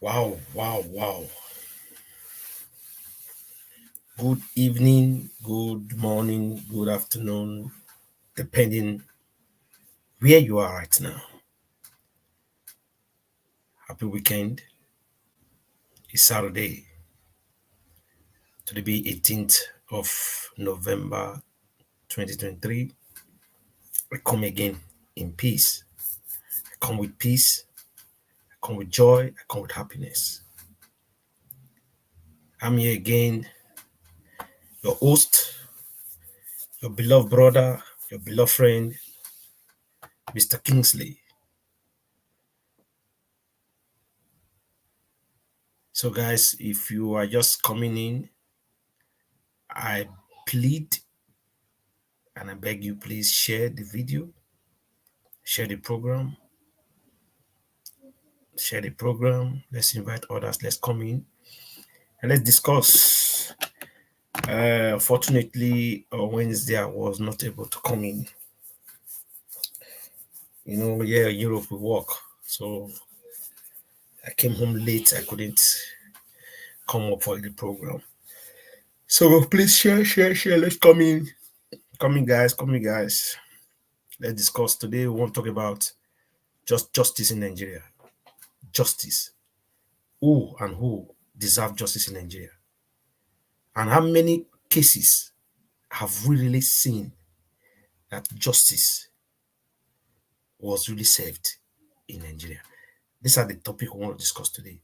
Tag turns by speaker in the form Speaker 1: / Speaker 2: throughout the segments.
Speaker 1: Wow, wow, wow. Good evening, good morning, good afternoon, depending where you are right now. Happy weekend. It's Saturday, today be 18th of November 2023. I come again in peace. I come with peace, I come with joy, I come with happiness. I'm here again, your host, your beloved brother, your beloved friend, Mr. Kingsley. So, guys, if you are just coming in, I plead and I beg you, please share the video, share the program, share the program. Let's invite others. Let's come in and let's discuss. Fortunately, on Wednesday, I was not able to come in. Europe we work. So I came home late. I couldn't come up for the program. So please share. Let's come in. Come in, guys. Let's discuss. Today, we want to talk about just justice in Nigeria. Justice. Who deserve justice in Nigeria? And how many cases have we really seen that justice was really served in Nigeria? These are the topic we want to discuss today.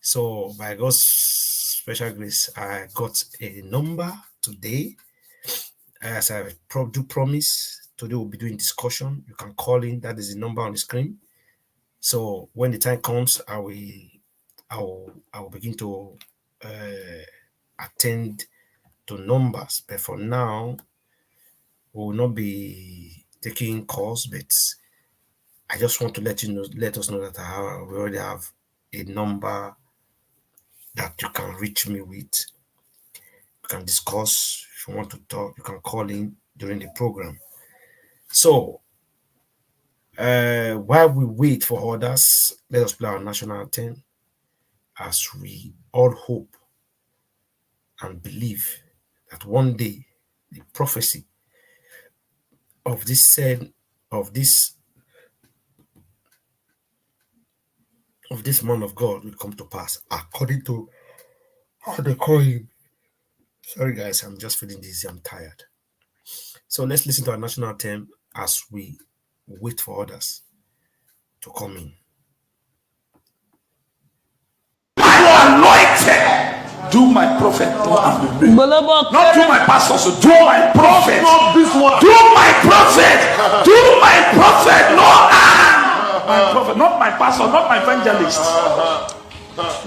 Speaker 1: So, by God's special grace, I got a number today. As I do promise, today we'll be doing discussion. You can call in. That is the number on the screen. So, when the time comes, I will begin to attend to numbers. But for now, we will not be taking calls, but I just want to let us know that we already have a number that you can reach me with. You can discuss. If you want to talk, you can call in during the program. So, while we wait for others, let us play our national anthem as we all hope and believe that one day the prophecy of this said of this of this man of God will come to pass according to how they call him. Sorry, guys, I'm just feeling dizzy. I'm tired. So let's listen to our national anthem as we wait for others to come in.
Speaker 2: Anointed. Do my prophet no harm. Not do my pastor, so do my prophet. Do my prophet. Do my prophet no harm. My prophet, not my pastor, not my evangelist,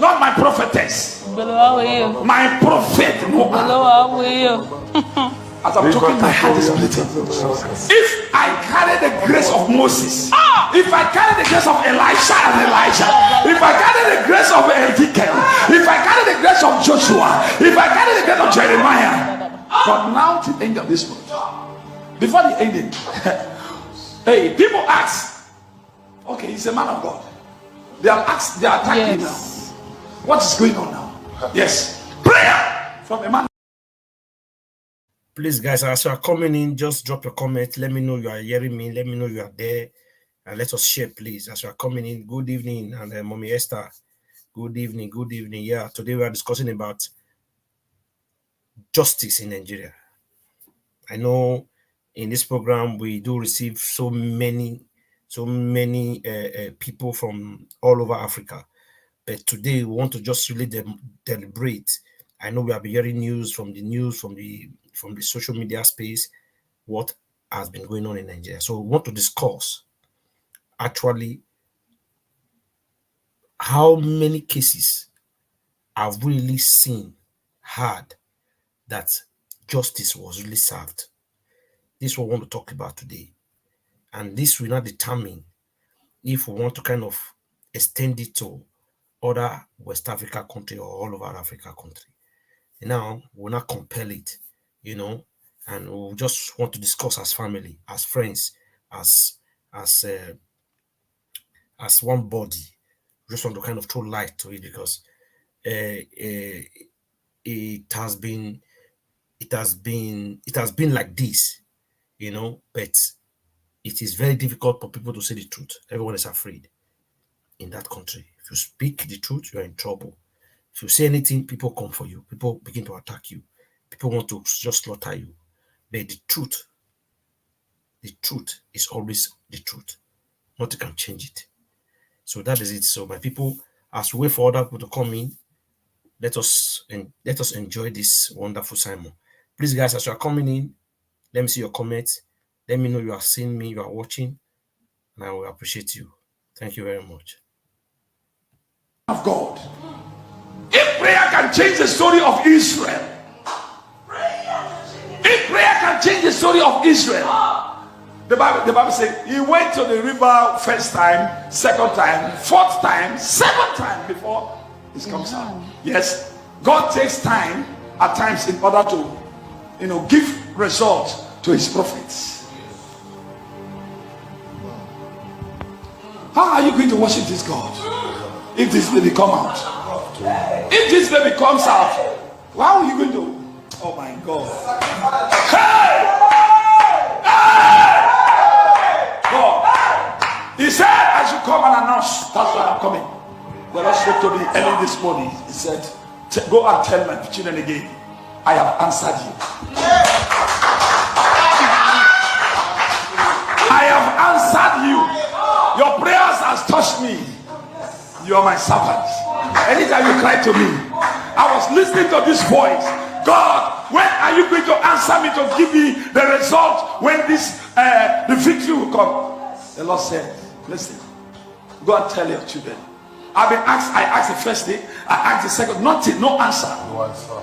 Speaker 2: not my prophetess. My prophet no harm. As I'm talking, my heart is bleeding. If I carry the grace of Moses, if I carry the grace of Elisha and Elijah, if I carry the grace of Ezekiel, if I carry the grace of Joshua, if I carry the grace of Jeremiah, from now to the end of this month, before the ending, hey, people ask, okay, he's a man of God. They are attacking now. What is going on now? Yes, prayer from a man.
Speaker 1: Please, guys, as you are coming in, just drop your comment. Let me know you are hearing me. Let me know you are there. And let us share, please, as you are coming in. Good evening. And Mommy Esther, good evening. Good evening. Yeah, today we are discussing about justice in Nigeria. I know in this program we do receive so many people from all over Africa. But today we want to just really deliberate. I know we have been hearing news from the social media space, what has been going on in Nigeria. So we want to discuss actually how many cases have we really seen, heard that justice was really served. This is what we want to talk about today. And this will not determine if we want to kind of extend it to other West Africa country or all over Africa country. Now we'll not compel it, and we'll just want to discuss as family, as friends, as as uh, as one body, just want to kind of throw light to it because it has been like this, you know, but it is very difficult for people to say the truth. Everyone is afraid in that country. If you speak the truth, you are in trouble. If you say anything, people come for you. People begin to attack you. People want to just slaughter you. But the truth is always the truth. Nothing can change it. So that is it. So my people, as we wait for other people to come in, let us enjoy this wonderful sermon. Please, guys, as you are coming in, let me see your comments. Let me know you are seeing me, you are watching, and I will appreciate you. Thank you very much.
Speaker 2: Of God. If prayer can change the story of Israel, if prayer can change the story of Israel, the Bible says he went to the river first time, second time, fourth time, seventh time before it comes out. Yes, God takes time at times in order to, give results to his prophets. How are you going to worship this God if this baby come out? If this baby comes out, how are you going to? Oh my God! Hey! Hey! God! He said, "I should come and announce." That's why I'm coming. The Lord spoke to me early this morning. He said, "Go and tell my children again, I have answered you. I have answered you. Your prayers has touched me. You are my servant. Anytime you cry to me, I was listening to this voice. God, when are you going to answer me to give me the result when the victory will come?" The Lord said, "Listen, go and tell your children. I've been asked. I asked the first day. I asked the second. Nothing. No answer. No answer.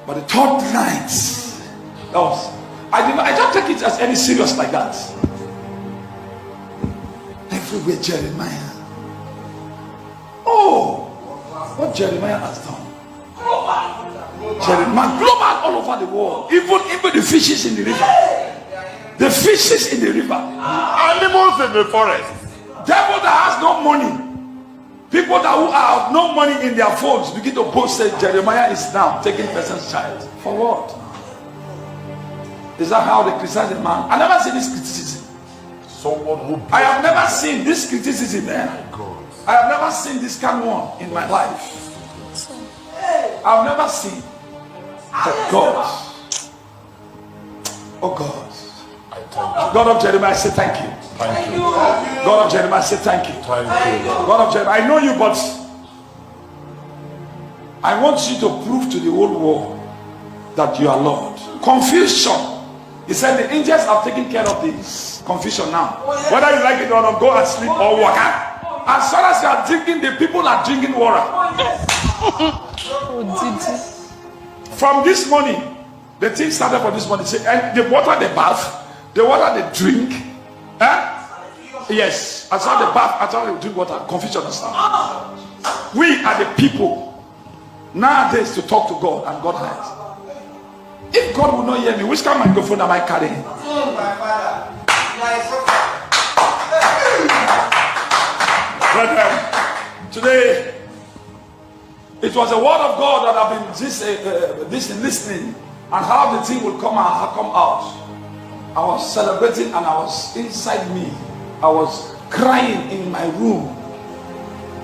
Speaker 2: But the third night, I don't take it as any serious like that. Everywhere Jeremiah. Oh, what Jeremiah has done. Jeremiah global all over the world. Even the fishes in the river. The fishes in the river. Animals in the forest. Devil that has no money. People that who have no money in their phones begin to boast that Jeremiah is now taking person's child. For what? Is that how they criticize a man? I never seen this criticism. I have never seen this criticism, man. I have never seen this kind of one in my life. I've never seen. But God. Oh God. God of Jeremiah, say thank you.
Speaker 3: Thank you.
Speaker 2: God of Jeremiah, say thank you.
Speaker 3: Thank you.
Speaker 2: God of Jeremiah, I know you, but I want you to prove to the whole world that you are Lord. Confusion. He said the angels have taken care of this confusion now. Whether you like it or not, go and sleep or walk out. As far as you are drinking, the people are drinking water. From this morning, the thing started from this morning. And the water they bath, the water they drink. Yes, I saw the bath, I saw they drink water. Confusion and stuff. We are the people nowadays to talk to God, and God has. If God will not hear me, which kind of microphone am I carrying? But today, it was a word of God that I've been listening, and how the thing will come out. I was celebrating, and I was inside me. I was crying in my room,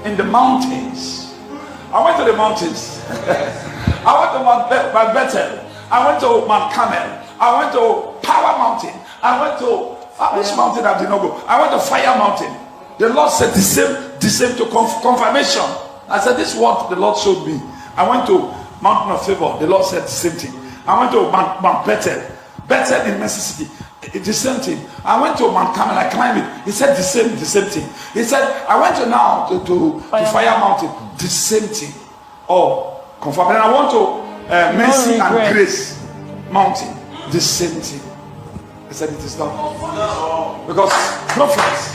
Speaker 2: in the mountains. I went to the mountains. I went to Mount Bethel. I went to Mount Carmel. I went to Power Mountain. I went to which mountain I did not go? I went to Fire Mountain. The Lord said the same to confirmation. I said, this is what the Lord showed me. I went to Mountain of Favor. The Lord said the same thing. I went to Mount Bethel in Mississippi. It's the same thing. I went to Mount Carmel. I climbed it. He said the same thing. He said, I went to Fire Mountain. The same thing. Oh, confirm. And I went to Mercy and Grace Mountain. The same thing. He said it is done. Because prophets.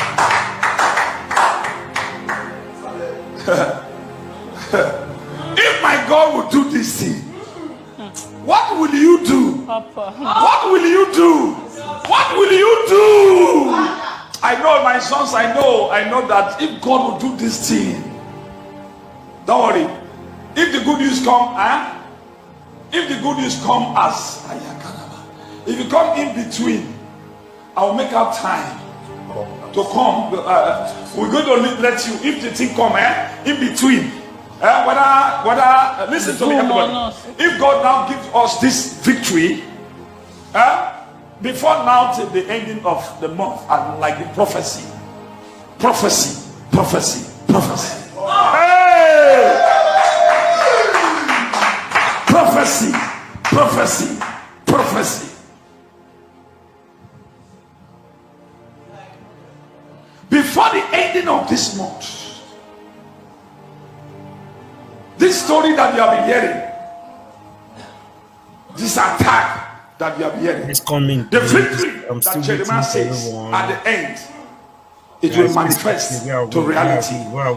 Speaker 2: If my God will do this thing, what will you do? Papa. What will you do? What will you do? I know, my sons, I know that if God will do this thing, Don't worry. If the good news come, if the good news come as, if you come in between, I will make out time to come. We're going to let you, if the thing come in between, whether listen to me, everybody. If God now gives us this victory, before now till the ending of the month, and like the prophecy. Hey! Prophecy. Before the ending of this month, this story that you have been hearing, this attack that you have been hearing,
Speaker 1: it's coming.
Speaker 2: the victory that Jeremiah says at the end, it will manifest to reality.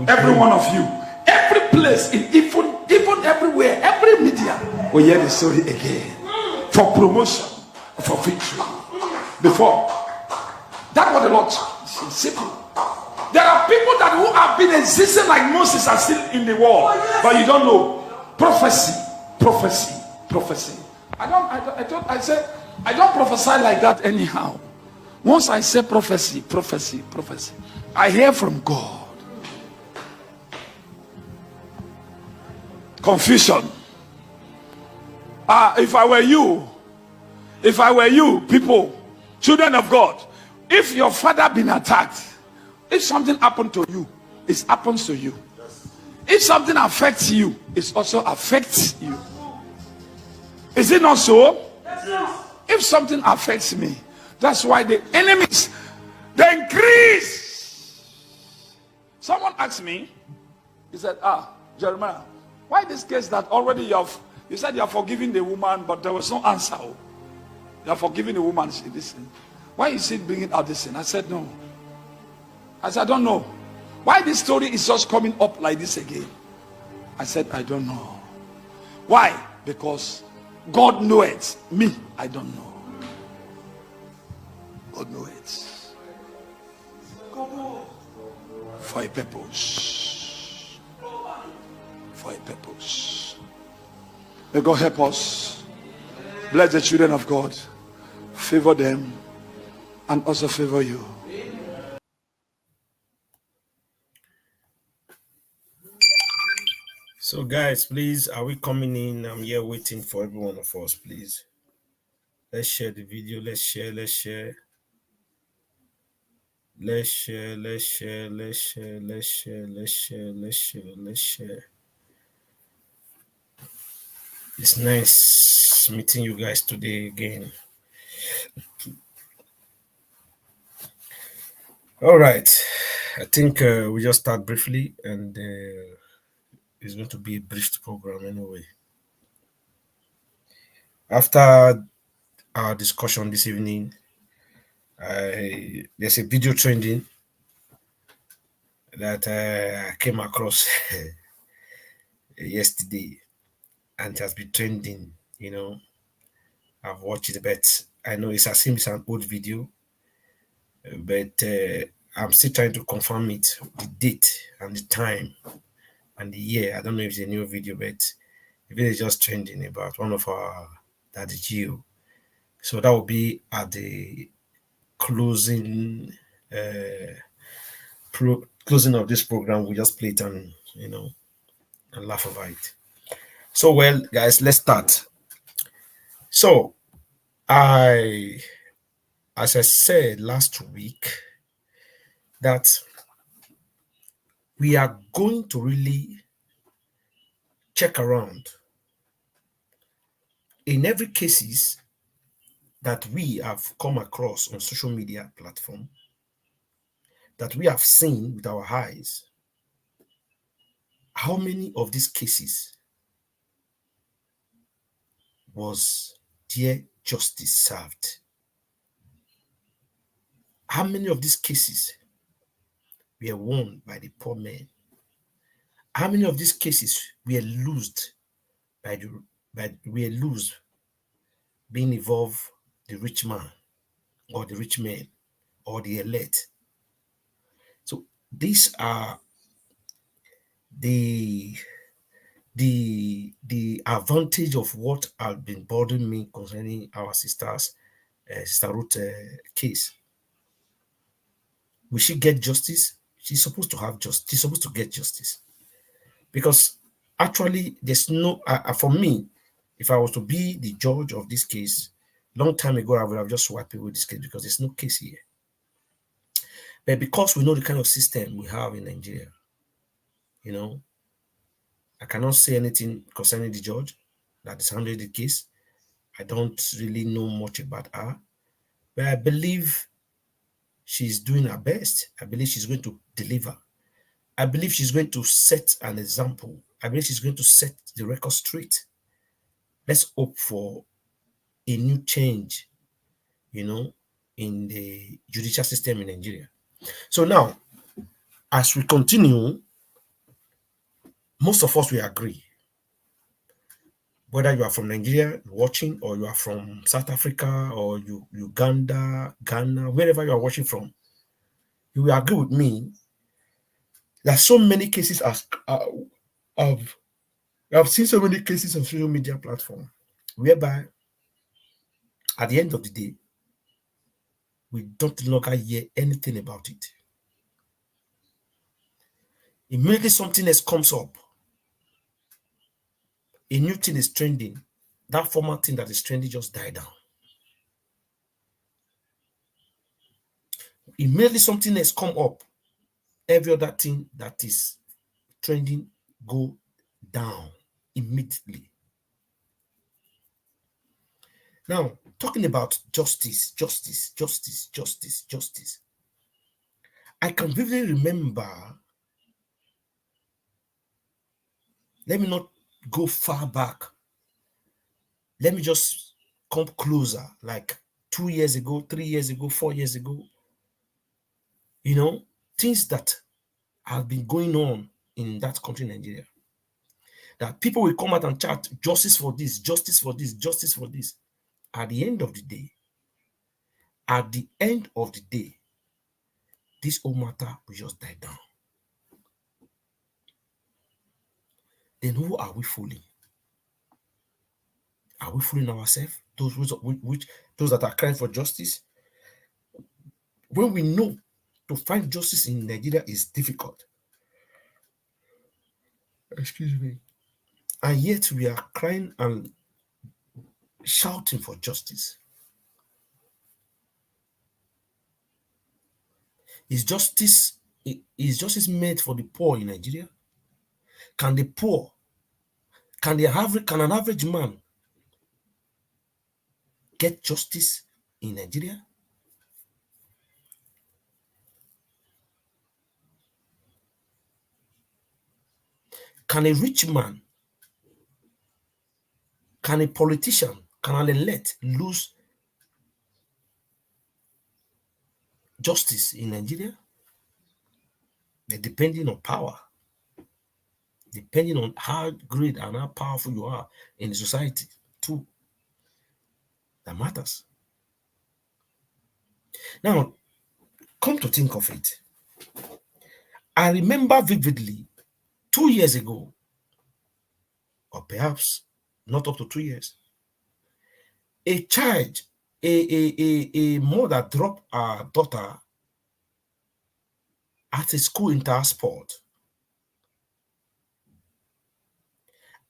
Speaker 2: Every one of you, every place, even everywhere, every media will hear the story again, for promotion, for victory. Before that was the Lord. Simple. There are people that who have been existing like Moses are still in the world, but you don't know. Prophecy. I don't prophesy like that anyhow. Once I say prophecy, I hear from God. Confusion. If I were you, people, children of God, if your father been attacked, if something happened to you, it happens to you. If something affects you, it also affects you. Is it not so? If something affects me, that's why the enemies, they increase. Someone asked me, he said, Jeremiah, why this case that already you said you are forgiving the woman, but there was no answer. You are forgiving the woman, she listened. Why is he bringing out this thing? I said, no. I said, I don't know. Why this story is just coming up like this again? I said, I don't know. Why? Because God knows it. Me, I don't know. God knows it. For a purpose. For a purpose. May God help us. Bless the children of God. Favor them. And also favor you.
Speaker 1: So guys, please, are we coming in? I'm here waiting for every one of us, please. Let's share the video. Let's share. It's nice meeting you guys today again. All right. I think we just start briefly, and it's going to be a brief program anyway. After our discussion this evening, there's a video trending that I came across yesterday, and it has been trending. I've watched it, but I know it's as if it's an old video, but I'm still trying to confirm it, the date and the time and the year. I don't know if it's a new video, but the video is just trending about one of our Daddy Geo. So that will be at the closing closing of this program. We just play it and and laugh about it. So well, guys, let's start. So as I said last week, that we are going to really check around in every cases that we have come across on social media platform, that we have seen with our eyes. How many of these cases was there justice served? How many of these cases were won by the poor men? How many of these cases were lost being involved the rich man or the rich men or the elite? So these are the the advantage of what has been bothering me concerning our sister's Sister Ruth case. Will she get justice? She's supposed to have justice. She's supposed to get justice. Because actually, there's no, for me, if I was to be the judge of this case, long time ago, I would have just wiped away this case because there's no case here. But because we know the kind of system we have in Nigeria, you know, I cannot say anything concerning the judge that is handling the case. I don't really know much about her, but I believe she's doing her best. I believe she's going to deliver. I believe she's going to set an example. I believe she's going to set the record straight. Let's hope for a new change, you know, in the judicial system in Nigeria. So now, as we continue, most of us will agree, whether you are from Nigeria watching, or you are from South Africa, or Uganda, Ghana, wherever you are watching from, you will agree with me that so many cases I've seen so many cases on social media platform whereby at the end of the day, we don't longer hear anything about it. Immediately something else comes up, a new thing is trending, that former thing that is trending just died down. Immediately something else come up, every other thing that is trending go down immediately. Now, talking about justice. I can vividly remember, let me not go far back. Let me just come closer, like 2 years ago, 3 years ago, 4 years ago. You know, things that have been going on in that country, Nigeria. That people will come out and chat, justice for this, justice for this, justice for this. At the end of the day, this whole matter will just die down. Then who are we fooling? Are we fooling ourselves? Those that are crying for justice? When we know to find justice in Nigeria is difficult. Excuse me. And yet we are crying and shouting for justice. Is justice made for the poor in Nigeria? Can an average man get justice in Nigeria? Can a rich man, can a politician, can an elect lose justice in Nigeria? They're depending on power, depending on how great and how powerful you are in the society too. That matters. Now, come to think of it, I remember vividly 2 years ago, or perhaps not up to 2 years, a child, a mother dropped her daughter at a school inter-sport,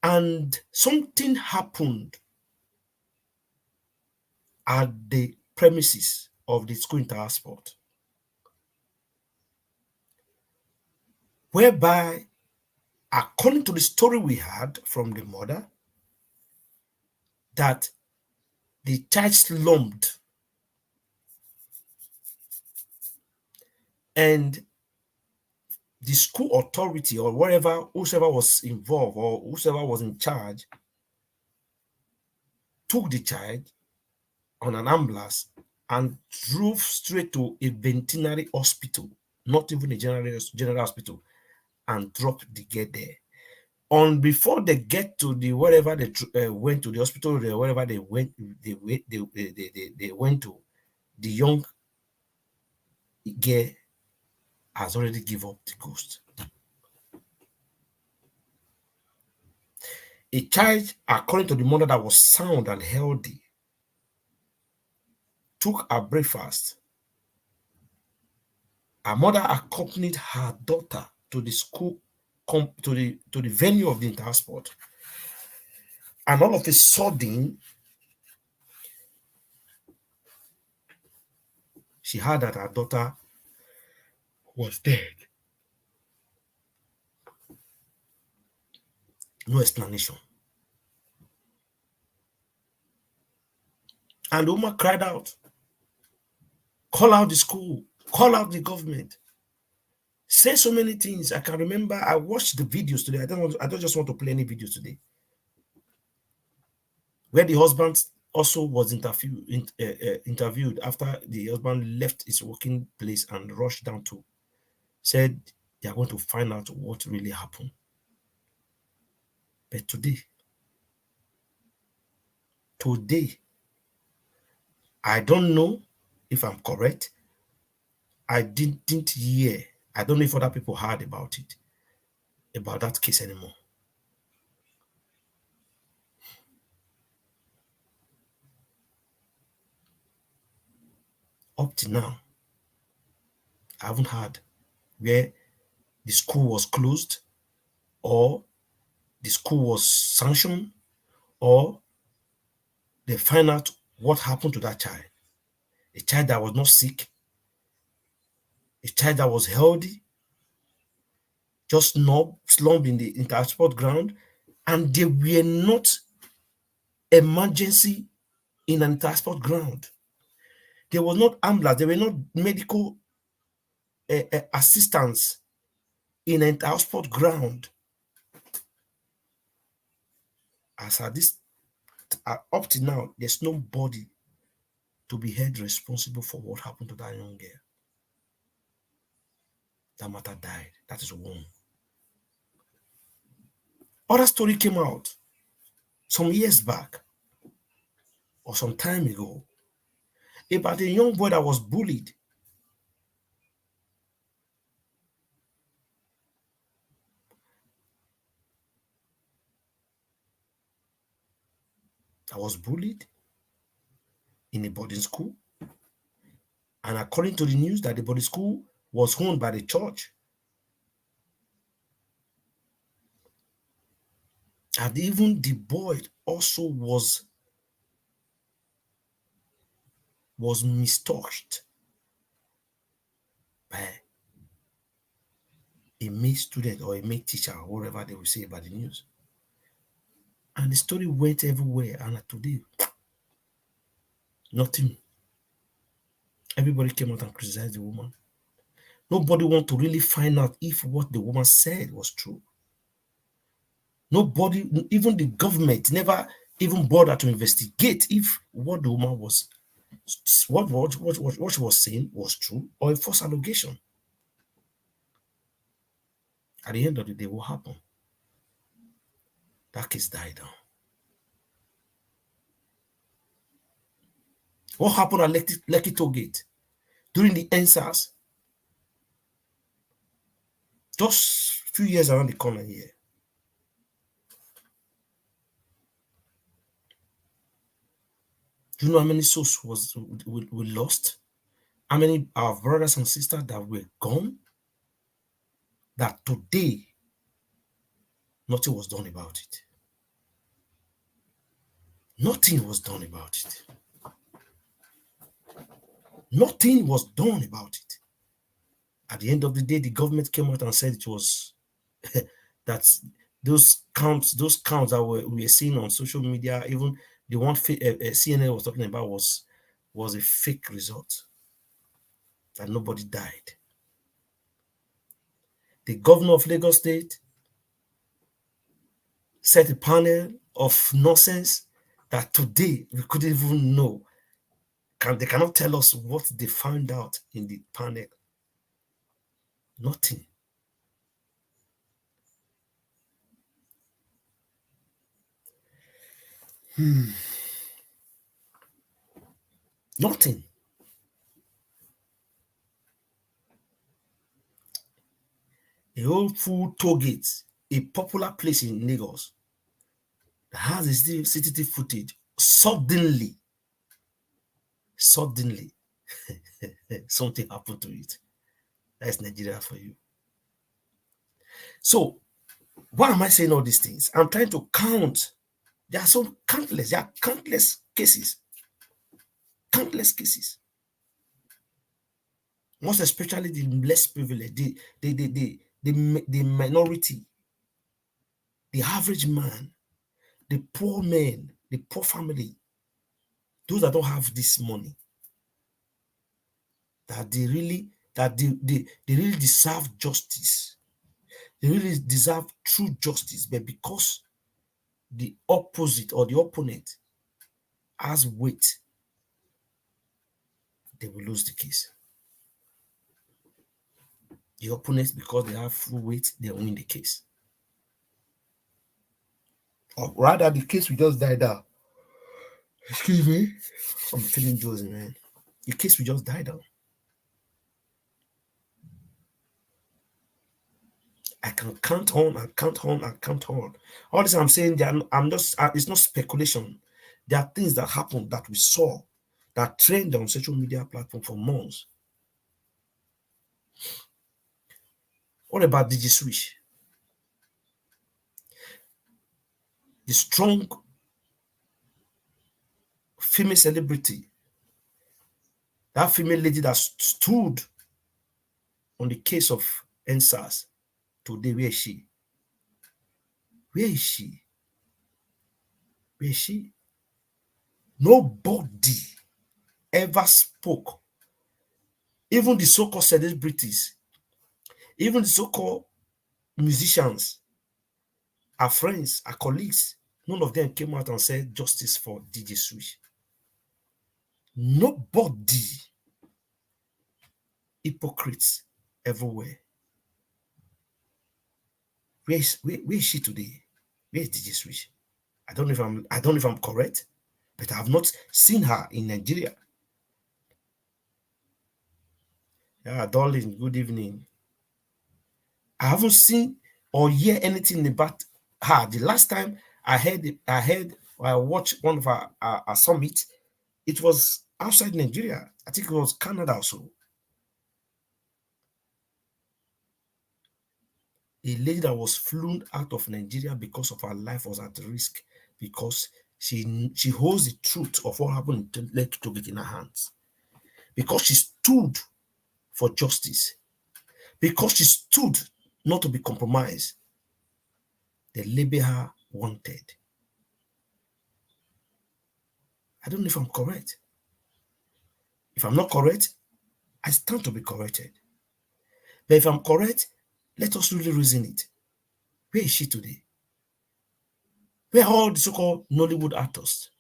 Speaker 1: and something happened at the premises of the school inter-sport, whereby, according to the story we had from the mother, that the child slumped and the school authority or whoever was involved or whoever was in charge took the child on an ambulance and drove straight to a veterinary hospital, not even a general hospital, and dropped the girl there. Before they get to the wherever they went to the hospital, wherever they went to, the young girl has already given up the ghost. A child, according to the mother, that was sound and healthy, took her breakfast. Her mother accompanied her daughter to the school, to the venue of the inter-sport. And all of a sudden, she heard that her daughter was dead. No explanation. And the woman cried out, call out the school, call out the government, say so many things. I can remember I watched the videos today. I don't just want to play any videos today, where the husband also was interviewed after the husband left his working place and rushed down to, said they are going to find out what really happened. But today, I don't know if I'm correct. I didn't hear. I don't know if other people heard about it, about that case anymore. Up to now, I haven't heard where the school was closed, or the school was sanctioned, or they find out what happened to that child. A child that was not sick, a child that was healthy, just slumped in the inter-sport ground, and they were not emergency in an inter-sport ground. There was not ambulance, there were not medical assistance in an inter-sport ground. As at this, up to now, there's nobody to be held responsible for what happened to that young girl. That matter died. That is one. Other story came out some years back or some time ago about a young boy that was bullied. In a boarding school. And according to the news, that the boarding school was owned by the church. And even the boy also was mistouched by a male student or a male teacher, or whatever they will say about the news. And the story went everywhere, and today, nothing. Everybody came out and criticized the woman. Nobody want to really find out if what the woman said was true. Nobody, even the government, never even bothered to investigate if what the woman was, what she was saying was true or a false allegation. At the end of the day, what happened? That case died down. What happened at Lekki Toll Gate during the EndSARS? Just a few years around the corner here. Do you know how many souls we lost? How many our brothers and sisters that were gone? That today, nothing was done about it. Nothing was done about it. Nothing was done about it. At the end of the day, the government came out and said it was that those counts that we were seeing on social media, even the one CNN was talking about was a fake result, that nobody died. The governor of Lagos State set a panel of nonsense that today we couldn't even know. They cannot tell us what they found out in the panel. Nothing. Nothing. A whole full toll gate, a popular place in Lagos, that has the CCTV footage. Suddenly, something happened to it. That's Nigeria for you. So, why am I saying all these things? I'm trying to count. There are countless cases. Countless cases. Most especially the less privileged, the minority, the average man, the poor man, the poor family, those that don't have this money, they really deserve justice. They really deserve true justice, but because the opposite or the opponent has weight, they will lose the case. The opponents, because they have full weight, they win the case. Or rather, the case will just die down. Excuse me. I'm feeling Josie, man. The case will just die down. I can count on and count on and count on. All this I'm saying, it's not speculation. There are things that happened that we saw that trend on social media platform for months. What about DJ Switch? The strong female celebrity, that female lady that stood on the case of EndSARS. Today, where is she? Where is she? Where is she? Nobody ever spoke. Even the so-called celebrities, even the so-called musicians, our friends, our colleagues, none of them came out and said justice for DJ Switch. Nobody. Hypocrites everywhere. Where is she today? Where is DJ Switch? I don't know if I'm correct, but I have not seen her in Nigeria. Yeah, darling, good evening. I haven't seen or hear anything about her. The last time I watched one of our summit, it was outside Nigeria. I think it was Canada also. A lady that was flown out of Nigeria because of her life was at risk because she holds the truth of what happened in Lekki Togo in her hands. Because she stood for justice. Because she stood not to be compromised. They label her wanted. I don't know if I'm correct. If I'm not correct, I stand to be corrected. But if I'm correct, let us really reason it. Where is she today? Where are all the so-called Nollywood artists,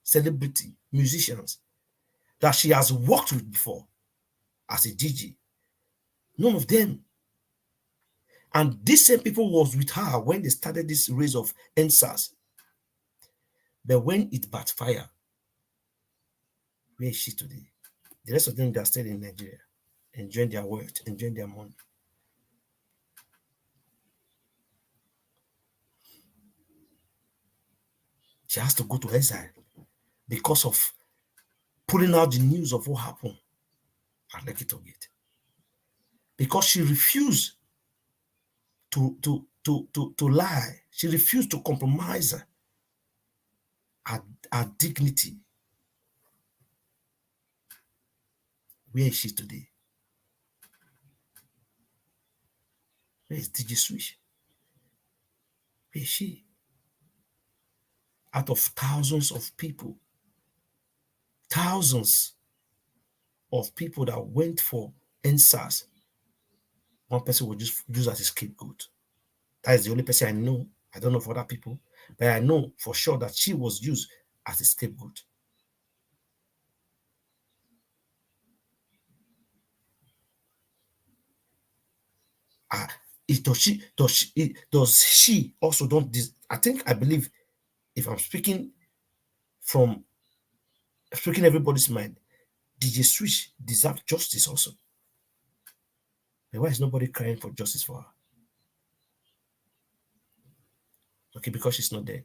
Speaker 1: celebrity, musicians that she has worked with before as a DJ? None of them. And these same people was with her when they started this race of EndSARS. But when it backfired, where is she today? The rest of them, they are still in Nigeria, enjoying their wealth, enjoying their money. She has to go to exile because of pulling out the news of what happened at Lekki Togo. Because she refused to lie. She refused to compromise her dignity. Where is she today? Where is DJ Switch? Where is she? Out of thousands of people that went for EndSARS, one person was just used as a scapegoat. That is the only person I know. I don't know for other people, but I know for sure that she was used as a scapegoat. Does she also don't? I believe, if I'm speaking everybody's mind, DJ Switch deserves justice also. But why is nobody crying for justice for her? Okay, because she's not dead.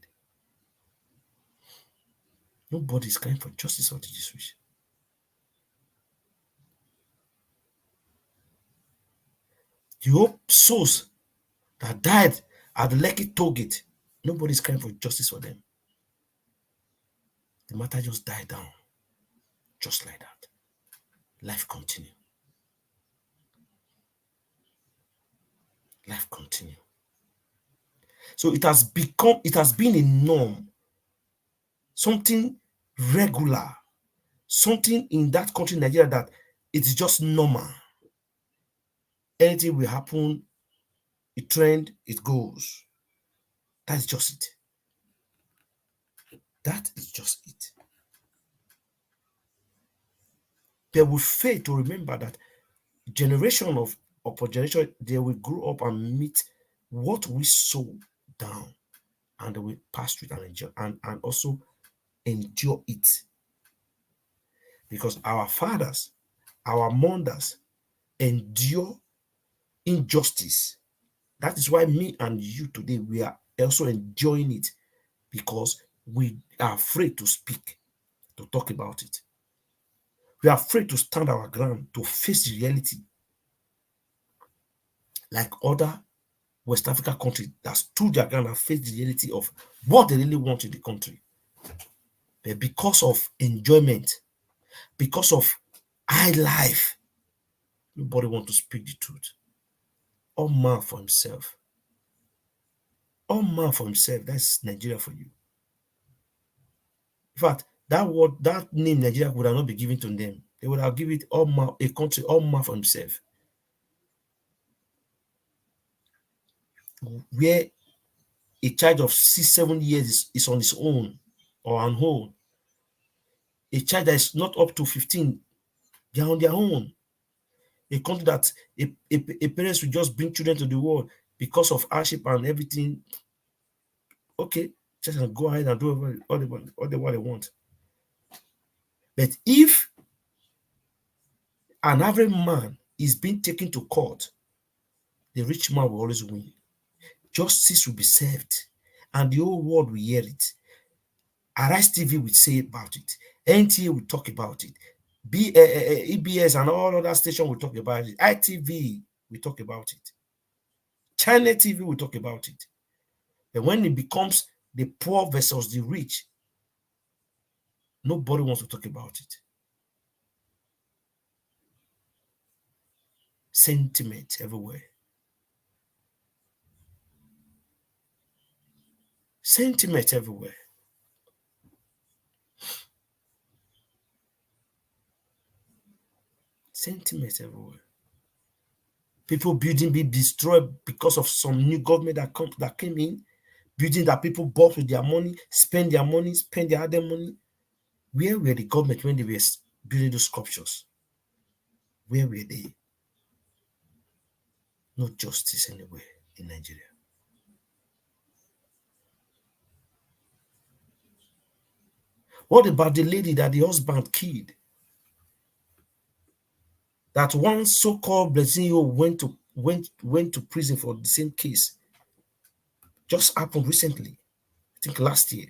Speaker 1: Nobody is crying for justice or the Jesuits. The whole souls that died at the Lekki toll gate, nobody is crying for justice for them. The matter just died down. Just like that. Life continue. Life continue. So it has been a norm, something regular, something in that country, Nigeria, that it's just normal. Anything will happen, it trend, it goes. That's just it. That is just it. But we fail to remember that generation upon generation, they will grow up and meet what we sow down, and they will pass through it and enjoy, and also endure it. Because our fathers, our mothers endure injustice. That is why me and you today, we are also enjoying it, because we are afraid to speak, to talk about it. We are afraid to stand our ground, to face the reality, like other West African countries that stood their ground and faced the reality of what they really want in the country. But because of enjoyment, because of high life, nobody wants to speak the truth. All man for himself. All man for himself. That's Nigeria for you. In fact, that word, that name Nigeria would have not been given to them. They would have given it all man, a country, all man for himself. Where a child of 6-7 years is on his own or on hold. A child that is not up to 15, they are on their own. A country that a parents will just bring children to the world because of hardship and everything. Okay, just go ahead and do what they want. But if an average man is being taken to court, the rich man will always win. Justice will be served, and the whole world will hear it. Arise TV will say about it. NTA will talk about it. EBS and all other stations will talk about it. ITV will talk about it. China TV will talk about it. But when it becomes the poor versus the rich, nobody wants to talk about it. Sentiment everywhere. Sentiment everywhere. Sentiment everywhere. People building be destroyed because of some new government that came in, building that people bought with their money, spend their money, spend their other money. Where were the government when they were building those sculptures? Where were they? No justice anywhere in Nigeria. What about the lady that the husband killed? That one so-called Brazilian went to prison for the same case. Just happened recently, I think last year.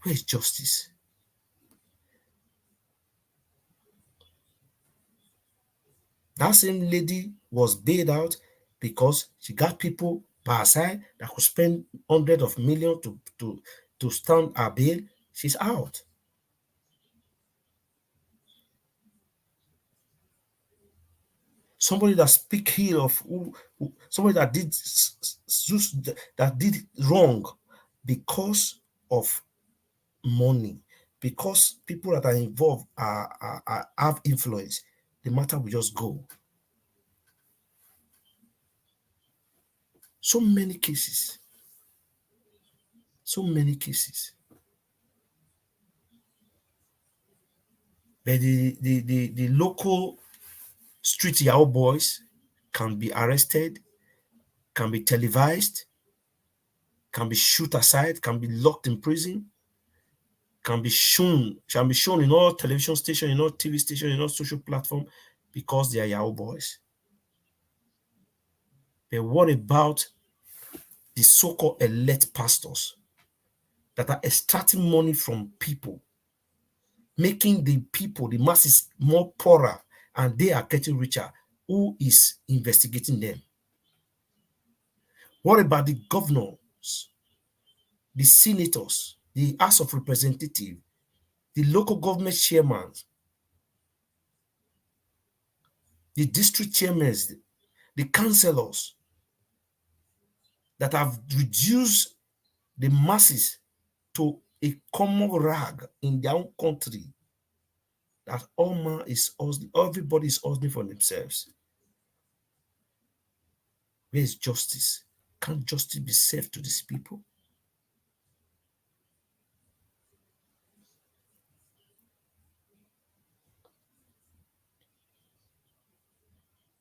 Speaker 1: Where is justice? That same lady was bailed out because she got people by her side that could spend hundreds of millions to stand her bail. She's out. Somebody that speak ill of somebody that did wrong because of money, because people that are involved have influence, the matter will just go. So many cases. So many cases. But the local street Yahoo boys can be arrested, can be televised, can be shoot aside, can be locked in prison, can be shown in all television stations, in all TV stations, in all social platforms, because they are Yahoo boys. But what about the so-called elect pastors that are extracting money from people, making the people, the masses, more poorer, and they are getting richer? Who is investigating them? What about the governors, the senators, the House of Representatives, the local government chairmen, the district chairmen, the councillors that have reduced the masses to a common rag in their own country, that all man is hustling, everybody is hustling for themselves? Where is justice? Can't justice be served to these people?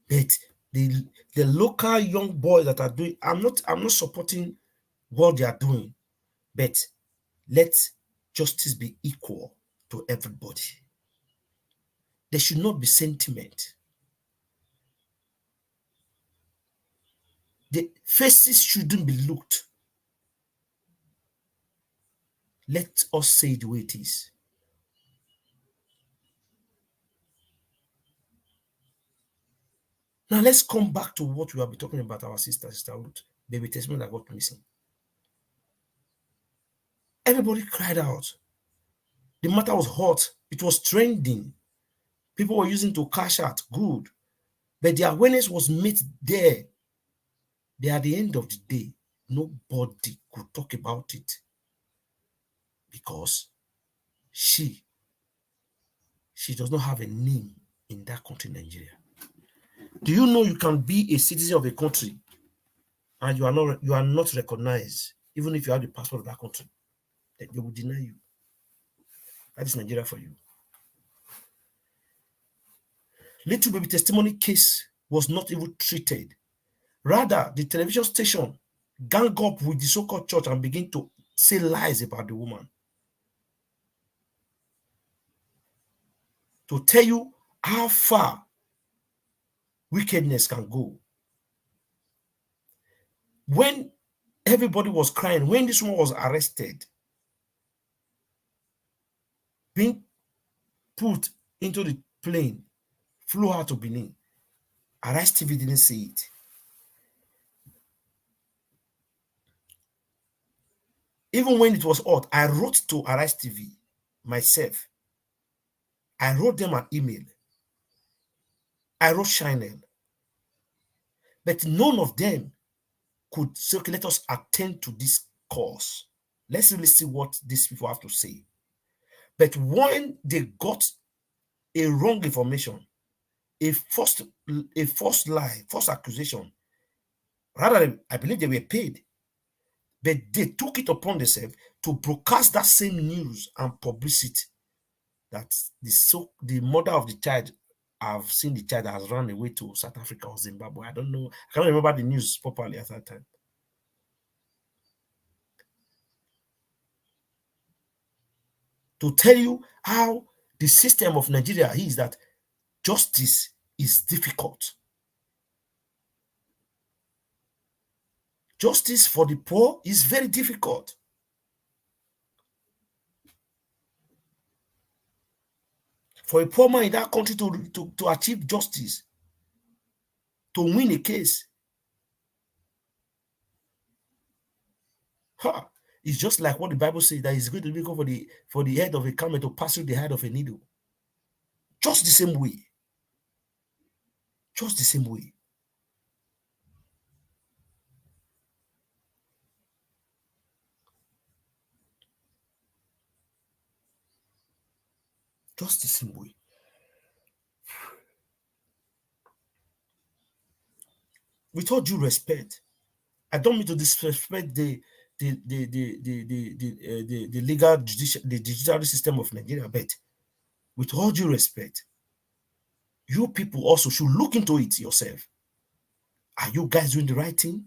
Speaker 1: But the local young boys that are doing, I'm not supporting what they are doing, but let justice be equal to everybody. There should not be sentiment. The faces shouldn't be looked. Let us say it the way it is. Now let's come back to what we have been talking about, our sister Ruth, baby testimony that got missing. Everybody cried out. The matter was hot. It was trending. People were using to cash out. Good. But the awareness was made there. But at the end of the day, nobody could talk about it because she does not have a name in that country, Nigeria. Do you know you can be a citizen of a country and you are not recognized, even if you have the passport of that country? They will deny you. That is Nigeria for you. Little baby testimony case was not even treated. Rather, the television station gang up with the so-called church and begin to say lies about the woman, to tell you how far wickedness can go. When everybody was crying, when this woman was arrested, being put into the plane, flew out to Benin, Arise TV didn't see it. Even when it was hot, I wrote to Arise TV myself. I wrote them an email. I wrote Chanel. But none of them could say, okay, let us attend to this cause. Let's really see what these people have to say. But when they got a wrong information, a false lie, false accusation, rather, I believe they were paid, but they took it upon themselves to broadcast that same news and publicity that the mother of the child, I've seen the child has run away to South Africa or Zimbabwe. I don't know. I can't remember the news properly at that time. To tell you how the system of Nigeria is, that justice is difficult. Justice for the poor is very difficult. For a poor man in that country to achieve justice, to win a case, it's just like what the Bible says, that it's going to be for the head of a camel to pass through the head of a needle. Just the same way. Just the same way. Just the same way. With all due respect, I don't mean to disrespect the legal the judiciary system of Nigeria, but with all due respect, you people also should look into it yourself. Are you guys doing the right thing?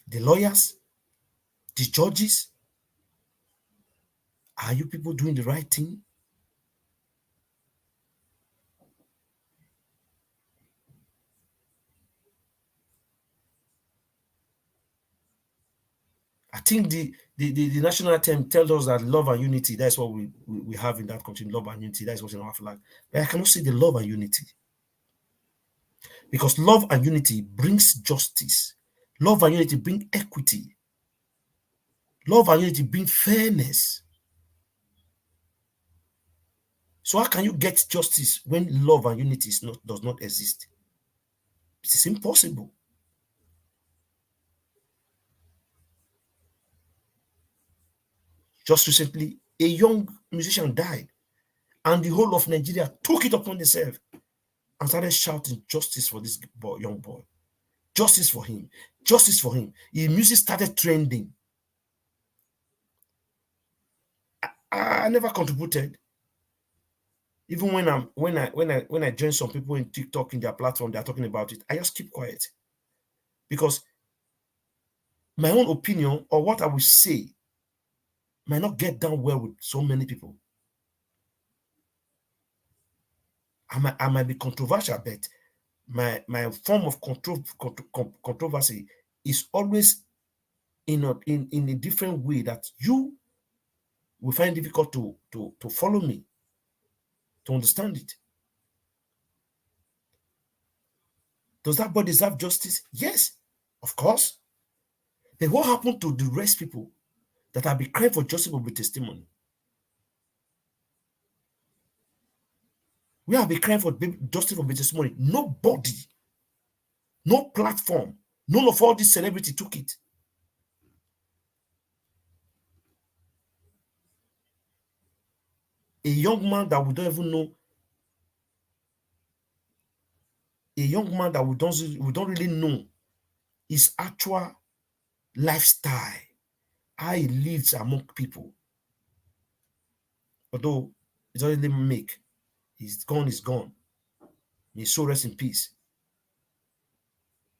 Speaker 1: The lawyers, the judges, are you people doing the right thing? I think the national anthem tells us that love and unity, that's what we have in that country, love and unity, that's what's in our flag. But I cannot see the love and unity. Because love and unity brings justice. Love and unity bring equity. Love and unity bring fairness. So how can you get justice when love and unity does not exist? It is impossible. Just recently, a young musician died, and the whole of Nigeria took it upon themselves and started shouting justice for this young boy. Justice for him. Justice for him. His music started trending. I never contributed. Even when I join some people in TikTok in their platform, they're talking about it, I just keep quiet. Because my own opinion or what I will say might not get down well with so many people. I might be controversial, but my form of controversy is always in a different way that you will find difficult to follow me, to understand it. Does that boy deserve justice? Yes, of course. But what happened to the rest people that have been crying for justice for testimony? We have been crying for justice for testimony. Nobody, no platform, none of all these celebrities took it. A young man that we don't even know, a young man that we don't really know his actual lifestyle, how he lives among people. Although it doesn't even make, he's gone, is gone. May so rest in peace.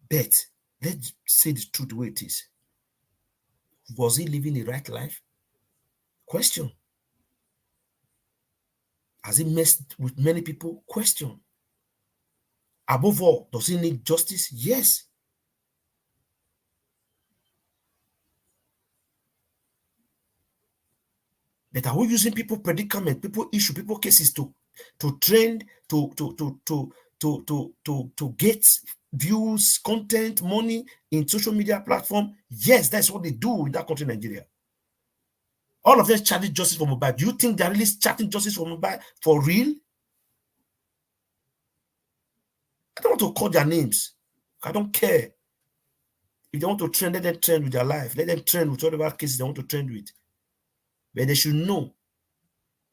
Speaker 1: But let's say the truth the way it is. Was he living the right life? Question. Has he messed with many people? Question. Above all, does he need justice? Yes. But are we using people predicament, people issue, people cases to trend, to get views, content, money in social media platform? Yes, that's what they do in that country, Nigeria. All of them chatting justice for Mohbad. Do you think they're really chatting justice for Mohbad for real? I don't want to call their names. I don't care. If they want to trend, let them trend with their life. Let them trend with whatever cases they want to trend with. But they should know.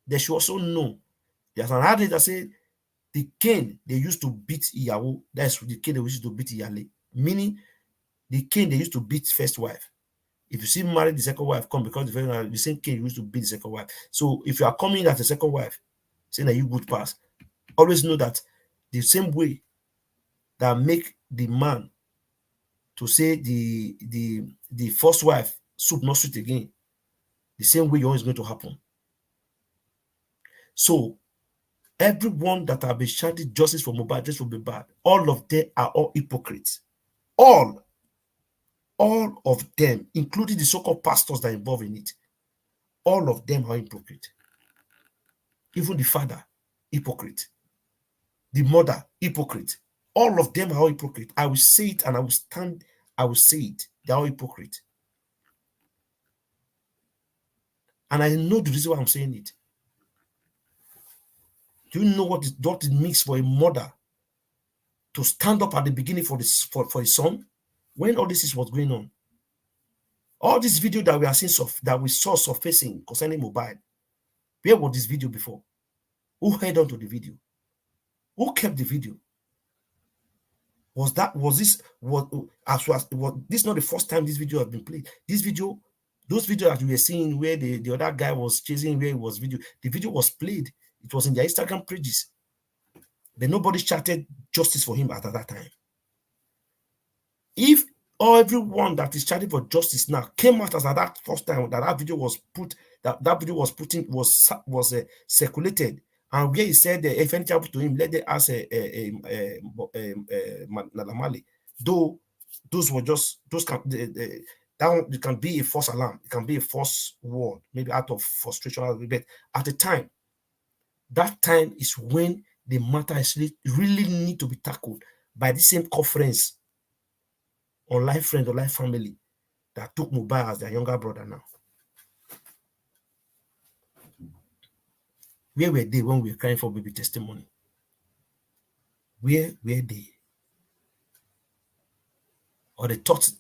Speaker 1: They should also know. There's an adage that says the cane they used to beat Iyawo, that's the cane they used to beat Iyale. Meaning the cane they used to beat first wife. If you see marry the second wife, come because the same cane you used to beat the second wife. So if you are coming as a second wife, saying that you good pass, always know that the same way that make the man to say the first wife soup not sweet again, the same way you're always going to happen. So everyone that have been chanting justice for Mohbad, justice for Mohbad, all of them are all hypocrites. All of them, including the so-called pastors that are involved in it, all of them are hypocrite. Even the father, hypocrite. The mother, hypocrite. All of them are hypocrite. I will say it and I will stand, I will say it. They are hypocrite. And I know the reason why I'm saying it. Do you know what it means for a mother to stand up at the beginning for his son? When all this is what's going on, all this video that we are seeing that we saw surfacing concerning Mohbad, where was this video before? Who held on to the video? Who kept the video? Was this not the first time this video has been played? This video, those videos that we were seeing where the other guy was chasing, where it was video, the video was played. It was in their Instagram pages. But nobody chatted justice for him at that time. If everyone that is chatting for justice now came out as at that first time that video was put, that video was circulated, and where he said if anything happened to him, let them ask Naira Marley. Though those were just That one, it can be a false alarm. It can be a false word, maybe out of frustration. But at the time, that time is when the matter is really need to be tackled by the same conference or life friend or life family that took Mohbad as their younger brother now. Where were they when we were crying for baby testimony? Where were they? Or they thought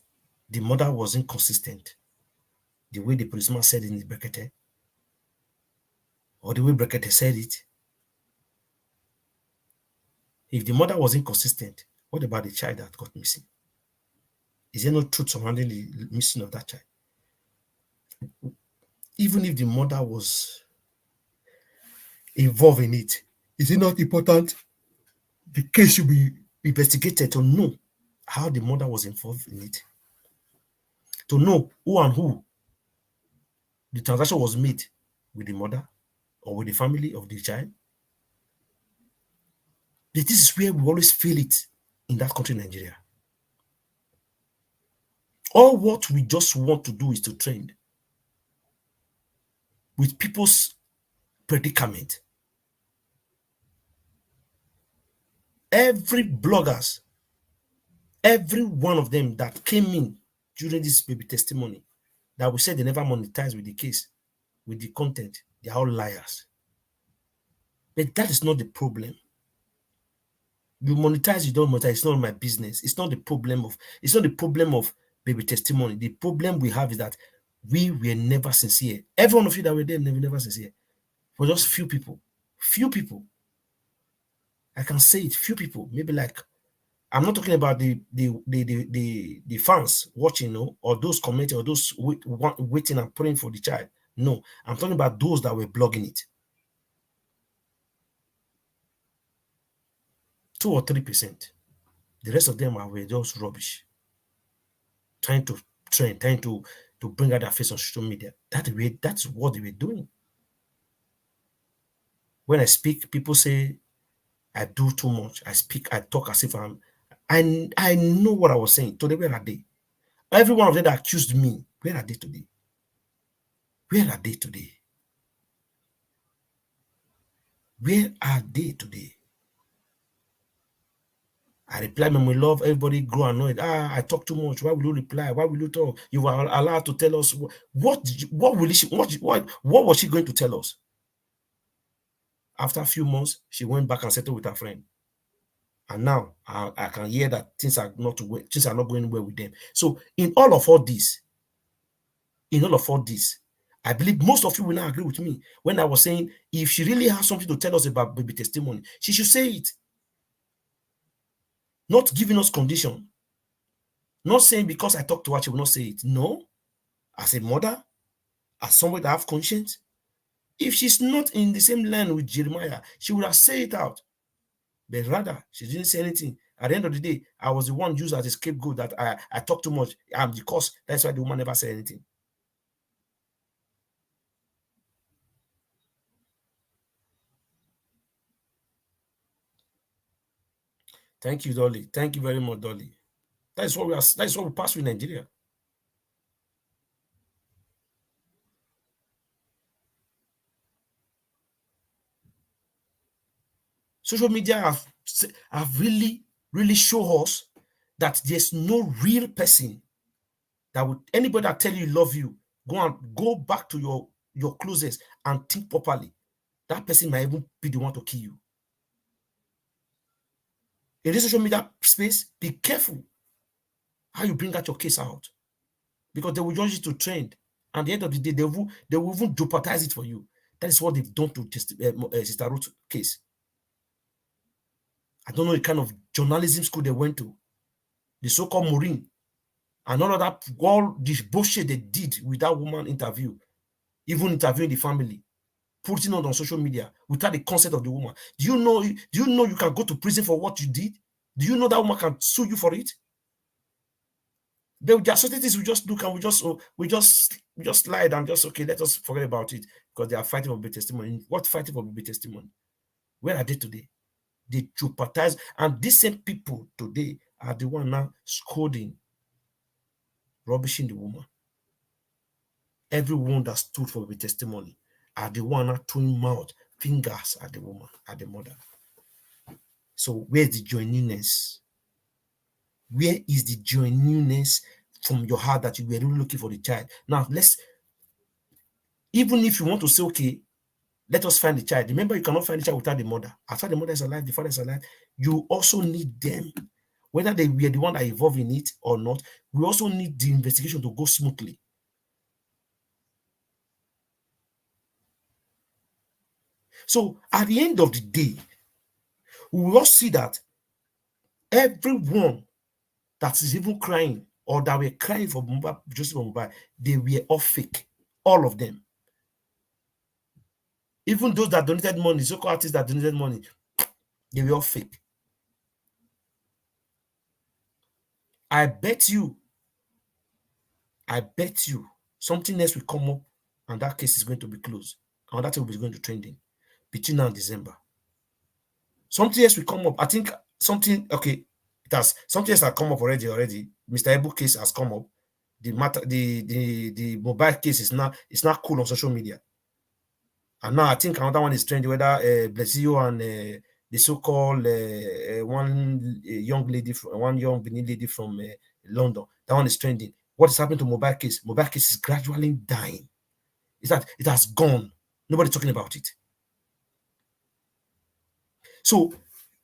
Speaker 1: the mother was inconsistent, the way the policeman said in the Brekete, or the way Brekete said it. If the mother was inconsistent, what about the child that got missing? Is there no truth surrounding the missing of that child? Even if the mother was involved in it, is it not important the case should be investigated to know how the mother was involved in it? To know who and who the transaction was made with the mother or with the family of the child? But this is where we always feel it in that country, Nigeria. All what we just want to do is to trend with people's predicament. Every bloggers, every one of them that came in during this baby testimony that we said they never monetized with the case, with the content, they're all liars. But that is not the problem. You monetize, you don't monetize, it's not my business. It's not the problem of baby testimony. The problem we have is that we were never sincere. Every one of you that were there never sincere. For just few people. I can say it, few people. Maybe like, I'm not talking about the fans watching, or those commenting, or those waiting and praying for the child. No, I'm talking about those that were blogging it. 2 or 3%. The rest of them were just rubbish. Trying to trend, trying to bring out their face on social media. That's what they were doing. When I speak, people say I do too much. I talk as if I know what I was saying. Today, where are they? Every one of them that accused me, where are they today? Where are they today? Where are they today? I reply, "My love, everybody grow annoyed. I talk too much. Why will you reply? Why will you talk? You were allowed to tell us what was she going to tell us?" After a few months, she went back and settled with her friend. And now I can hear that things are not going well with them. So in all of this, I believe most of you will not agree with me when I was saying if she really has something to tell us about baby testimony, she should say it. Not giving us condition. Not saying because I talk to her, she will not say it. No. As a mother, as somebody that have conscience, if she's not in the same line with Jeremiah, she would have said it out. But rather, she didn't say anything. At the end of the day, I was the one used as a scapegoat that I talk too much. I'm the cause. That's why the woman never said anything. Thank you, Dolly. Thank you very much, Dolly. That's what we pass with Nigeria. Social media have really, really shown us that there's no real person that would anybody that tell you love you, go back to your closest and think properly. That person might even be the one to kill you. In this social media space, be careful how you bring out your case out, because they will use it to trend. At the end of the day, they will even jeopardize it for you. That is what they've done to Sister Ruth's case. I don't know the kind of journalism school they went to, the so-called Maureen, and all this bullshit they did with that woman interview, even interviewing the family, putting it on social media without the consent of the woman. Do you know you can go to prison for what you did? Do you know that woman can sue you for it? There are certain things we just do, and we just lied and just, okay, let us forget about it because they are fighting for baby testimony. What fighting for baby testimony? Where are they today? They jeopardize, and these same people today are the one now scolding, rubbishing the woman. everyone that stood for the testimony are the one not throwing mouth, fingers at the woman, at the mother. So where's the genuineness? Where is the genuineness from your heart that you were really looking for the child? Now, even if you want to say, okay, let us find the child. Remember, you cannot find the child without the mother. After the mother is alive, the father is alive. You also need them. Whether they were the one that involved in it or not, we also need the investigation to go smoothly. So at the end of the day, we will all see that everyone that is even crying or that were crying for Joseph Mobile, they were all fake. All of them. Even those that donated money, so-called artists that donated money, they were all fake. I bet you something else will come up and that case is going to be closed. And that will be going to trending between now and December. Something else will come up. I think something, okay, something else has come up already. Mr. Ebu case has come up. The mobile case is now cool on social media. And now I think another one is trending, whether Blesio and the so-called one young Benin lady from London, that one is trending. What is happening to mobile case? Mobile case is gradually dying. Is that it has gone. Nobody talking about it. So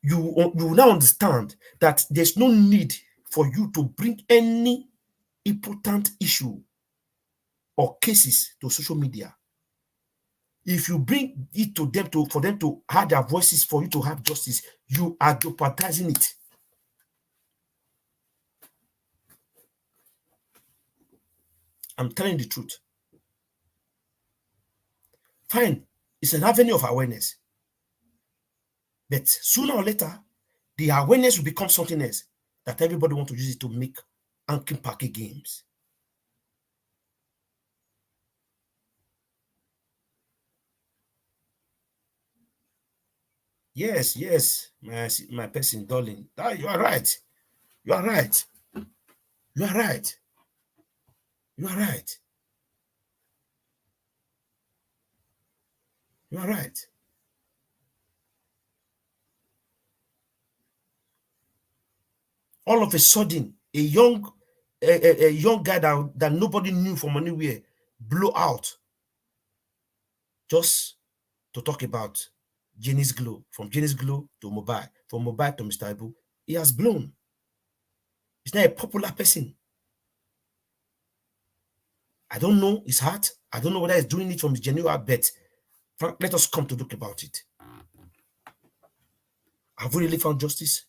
Speaker 1: you now understand that there's no need for you to bring any important issue or cases to social media. If you bring it to them for them to have their voices, for you to have justice, you are jeopardizing it. I'm telling the truth. Fine, it's an avenue of awareness. But sooner or later, the awareness will become something else that everybody wants to use it to make Ankin Parky games. Yes, my person, darling. You are right. You are right. You are right. You are right. You are right. All of a sudden, a young guy that nobody knew from anywhere blew out just to talk about Jenny's Glow. From Jenny's Glow to Mobile, from Mobile to Mr. Ibu, he has blown. He's not a popular person. I don't know his heart. I don't know whether he's doing it from his genuine bet. Let us come to look about it. Have we really found justice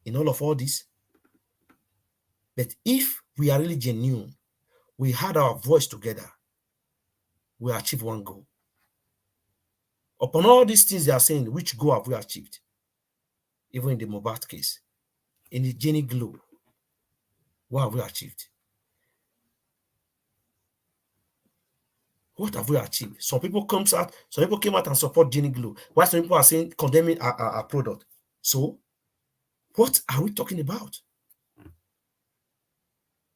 Speaker 1: in all this? But if we are really genuine, we had our voice together, we achieve one goal. Upon all these things they are saying, which goal have we achieved? Even in the Mobile case, in the Jenny Glow, what have we achieved? What have we achieved? Some people came out and support Jenny Glow, while some people are saying condemning our product. So, what are we talking about?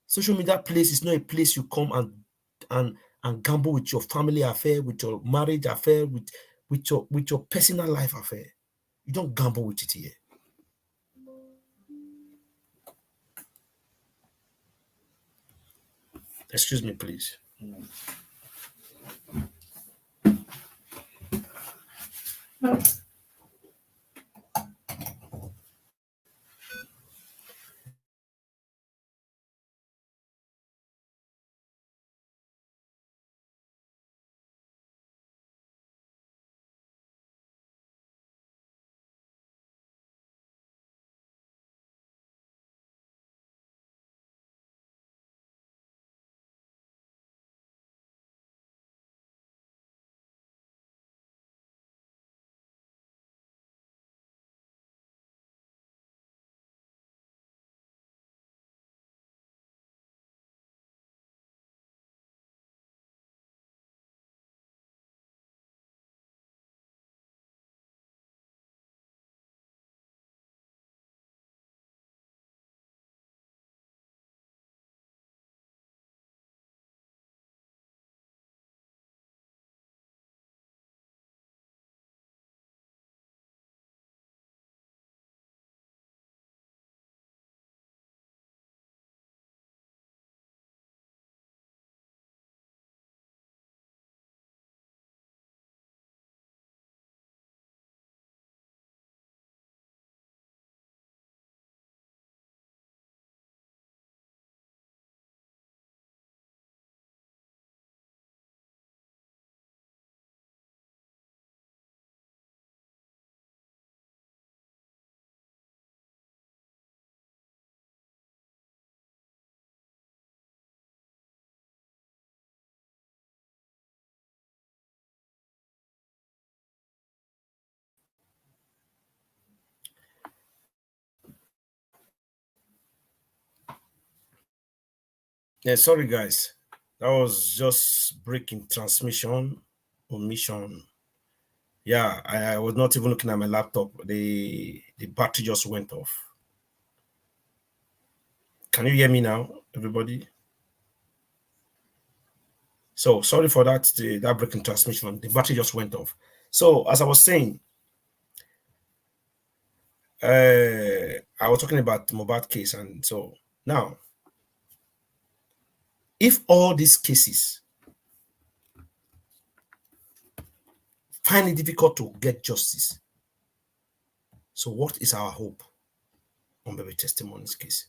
Speaker 1: Social media place is not a place you come and gamble with your family affair, with your marriage affair, with your personal life affair. You don't gamble with it here. Excuse me, please. Yeah, sorry guys. That was just breaking transmission omission. Yeah, I was not even looking at my laptop. The battery just went off. Can you hear me now, everybody? So sorry for that. That breaking transmission. The battery just went off. So as I was saying, I was talking about the Mohbad case, and so now, if all these cases find it difficult to get justice, so what is our hope on Baby Testimony's case?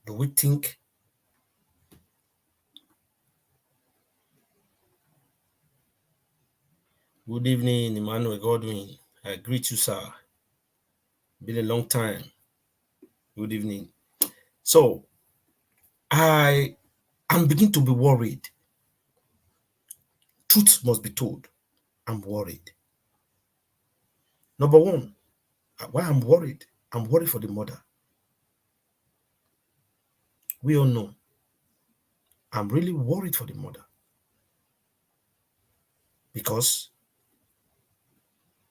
Speaker 1: Do we think good evening, Emmanuel Godwin? I greet you, sir. Been a long time. Good evening. So I am beginning to be worried. Truth must be told. I'm worried. Number one, why I'm worried? I'm worried for the mother. We all know. I'm really worried for the mother. Because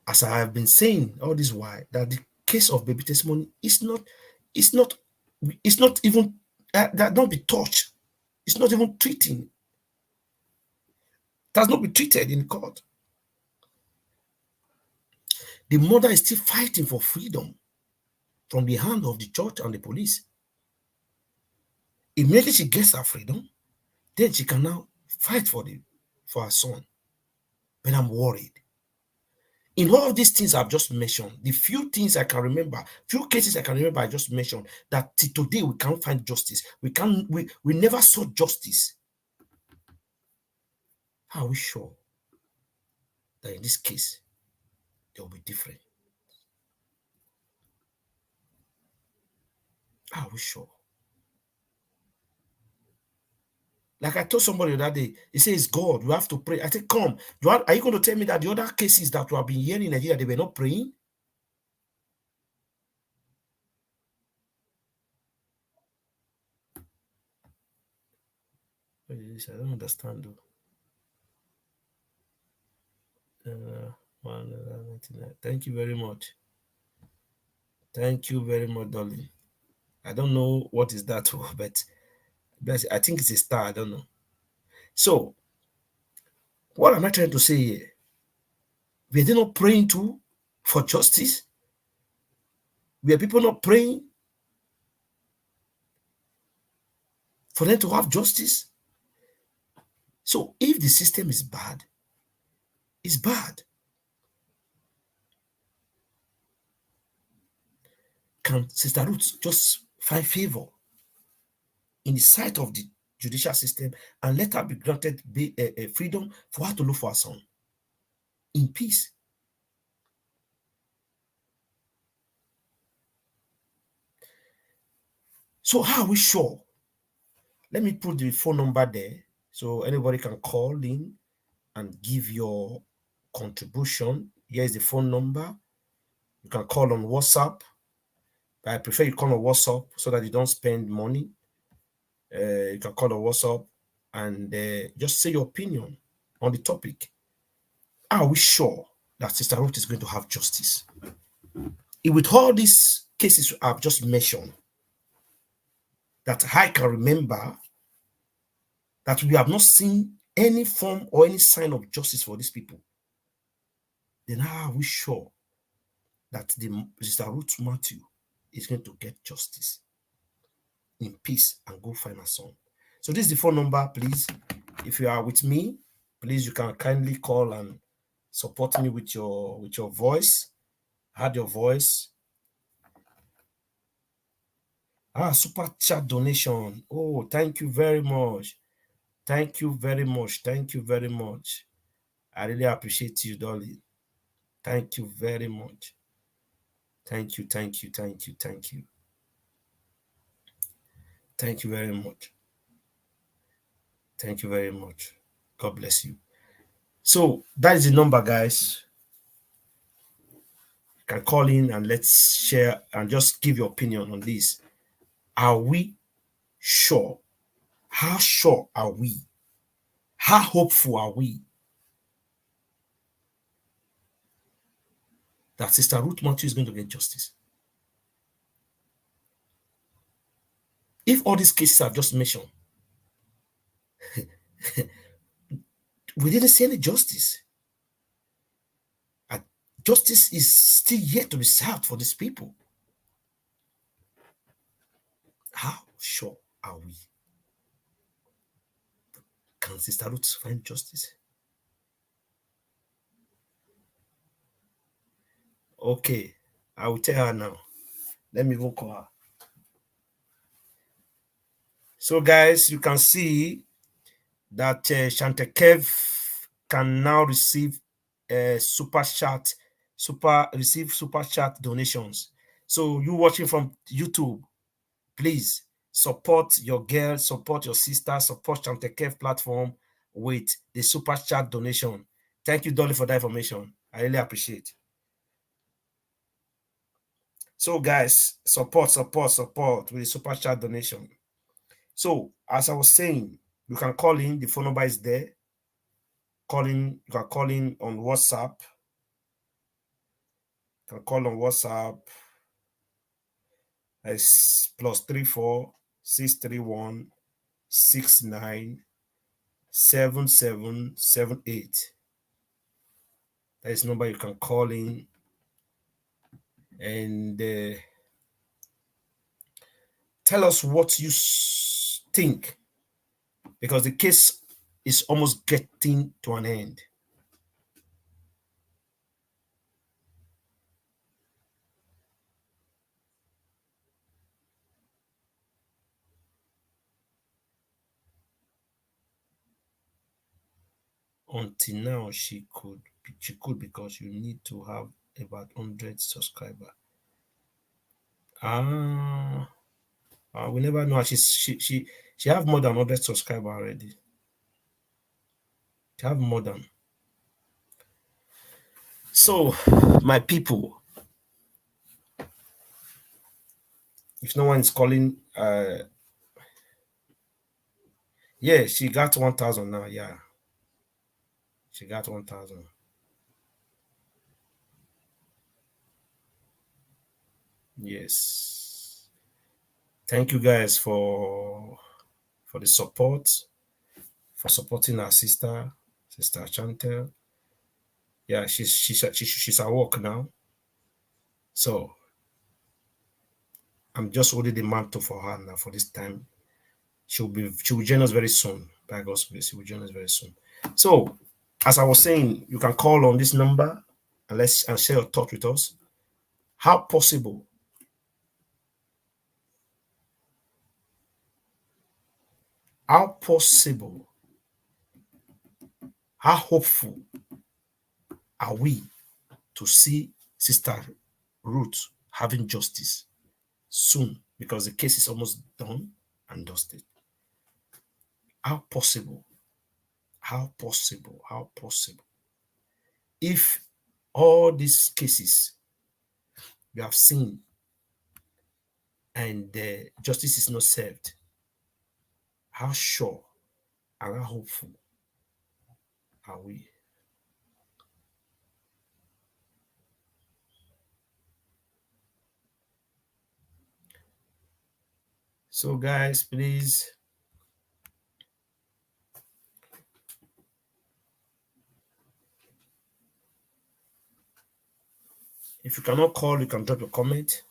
Speaker 1: as I have been saying all this while, that the case of Baby Testimony is not even that don't be touched. It's not even treating. It has not been treated in court. The mother is still fighting for freedom from the hand of the church and the police. Immediately she gets her freedom, then she can now fight for her son. But I'm worried. In all of these things I've just mentioned, the few things I can remember, few cases I can remember I just mentioned, that till today we can't find justice. We never saw justice. How are we sure that in this case there will be different? How are we sure? Like I told somebody that day, he says, God, you have to pray. I said, come. Are you going to tell me that the other cases that we have been hearing in Nigeria, they were not praying? I don't understand though. Thank you very much. Thank you very much, darling. I don't know what is that, but I think it's a star. I don't know. So, what am I trying to say here? Were they not praying too for justice? Were people not praying for them to have justice? So, if the system is bad, it's bad. Can Sister Ruth just find favor in the sight of the judicial system and let her be granted freedom for her to look for her son in peace? So how are we sure? Let me put the phone number there so anybody can call in and give your contribution. Here's the phone number. You can call on WhatsApp. I prefer you call on WhatsApp so that you don't spend money. You can call on WhatsApp and just say your opinion on the topic. Are we sure that Sister Ruth is going to have justice? With all these cases I've just mentioned, that I can remember, that we have not seen any form or any sign of justice for these people, then how are we sure that the Sister Ruth Matthew is going to get justice in peace and go find her son? So this is the phone number, please. If you are with me, please, you can kindly call and support me with your voice. Add your voice. Super chat donation. Oh, thank you very much. Thank you very much. Thank you very much. I really appreciate you, darling. Thank you very much. Thank you, thank you, thank you, thank you. Thank you very much. Thank you very much. God bless you. So that is the number, guys. You can call in and let's share and just give your opinion on this. Are we sure? How sure are we? How hopeful are we that Sister Ruth Matthew is going to get justice? If all these cases I've just mentioned, we didn't see any justice. And justice is still yet to be served for these people. How sure are we? Can Sister Ruth find justice? Okay, I will tell her now. Let me even call her. So, guys, you can see that Chantekev can now receive super chat donations. So, you watching from YouTube, please support your girl, support your sister, support Chantekev platform with the super chat donation. Thank you, Dolly, for that information. I really appreciate. So, guys, support with the super chat donation. So, as I was saying, you can call in. The phone number is there. You can call in on WhatsApp. You can call on WhatsApp. It's +34 631 69 7778. That is the number you can call in and tell us what you think, because the case is almost getting to an end. Until now, she could because you need to have about 100 subscribers. We never know. She have more than 100 subscribers already. She have more than. So, my people, if no one is calling, yeah, she got 1,000 now. Yeah, she got 1,000. Yes. Thank you guys for the support, for supporting our sister Chantel. Yeah, she's at work now. So I'm just holding the mantle for her now for this time. She will join us very soon. By God's grace, she will join us very soon. So, as I was saying, you can call on this number and share your thought with us. How possible? How possible? How hopeful are we to see Sister Ruth having justice soon? Because the case is almost done and dusted. How possible? How possible? How possible? If all these cases you have seen and justice is not served, how sure and how hopeful are we? So, guys, please, if you cannot call, you can drop a comment.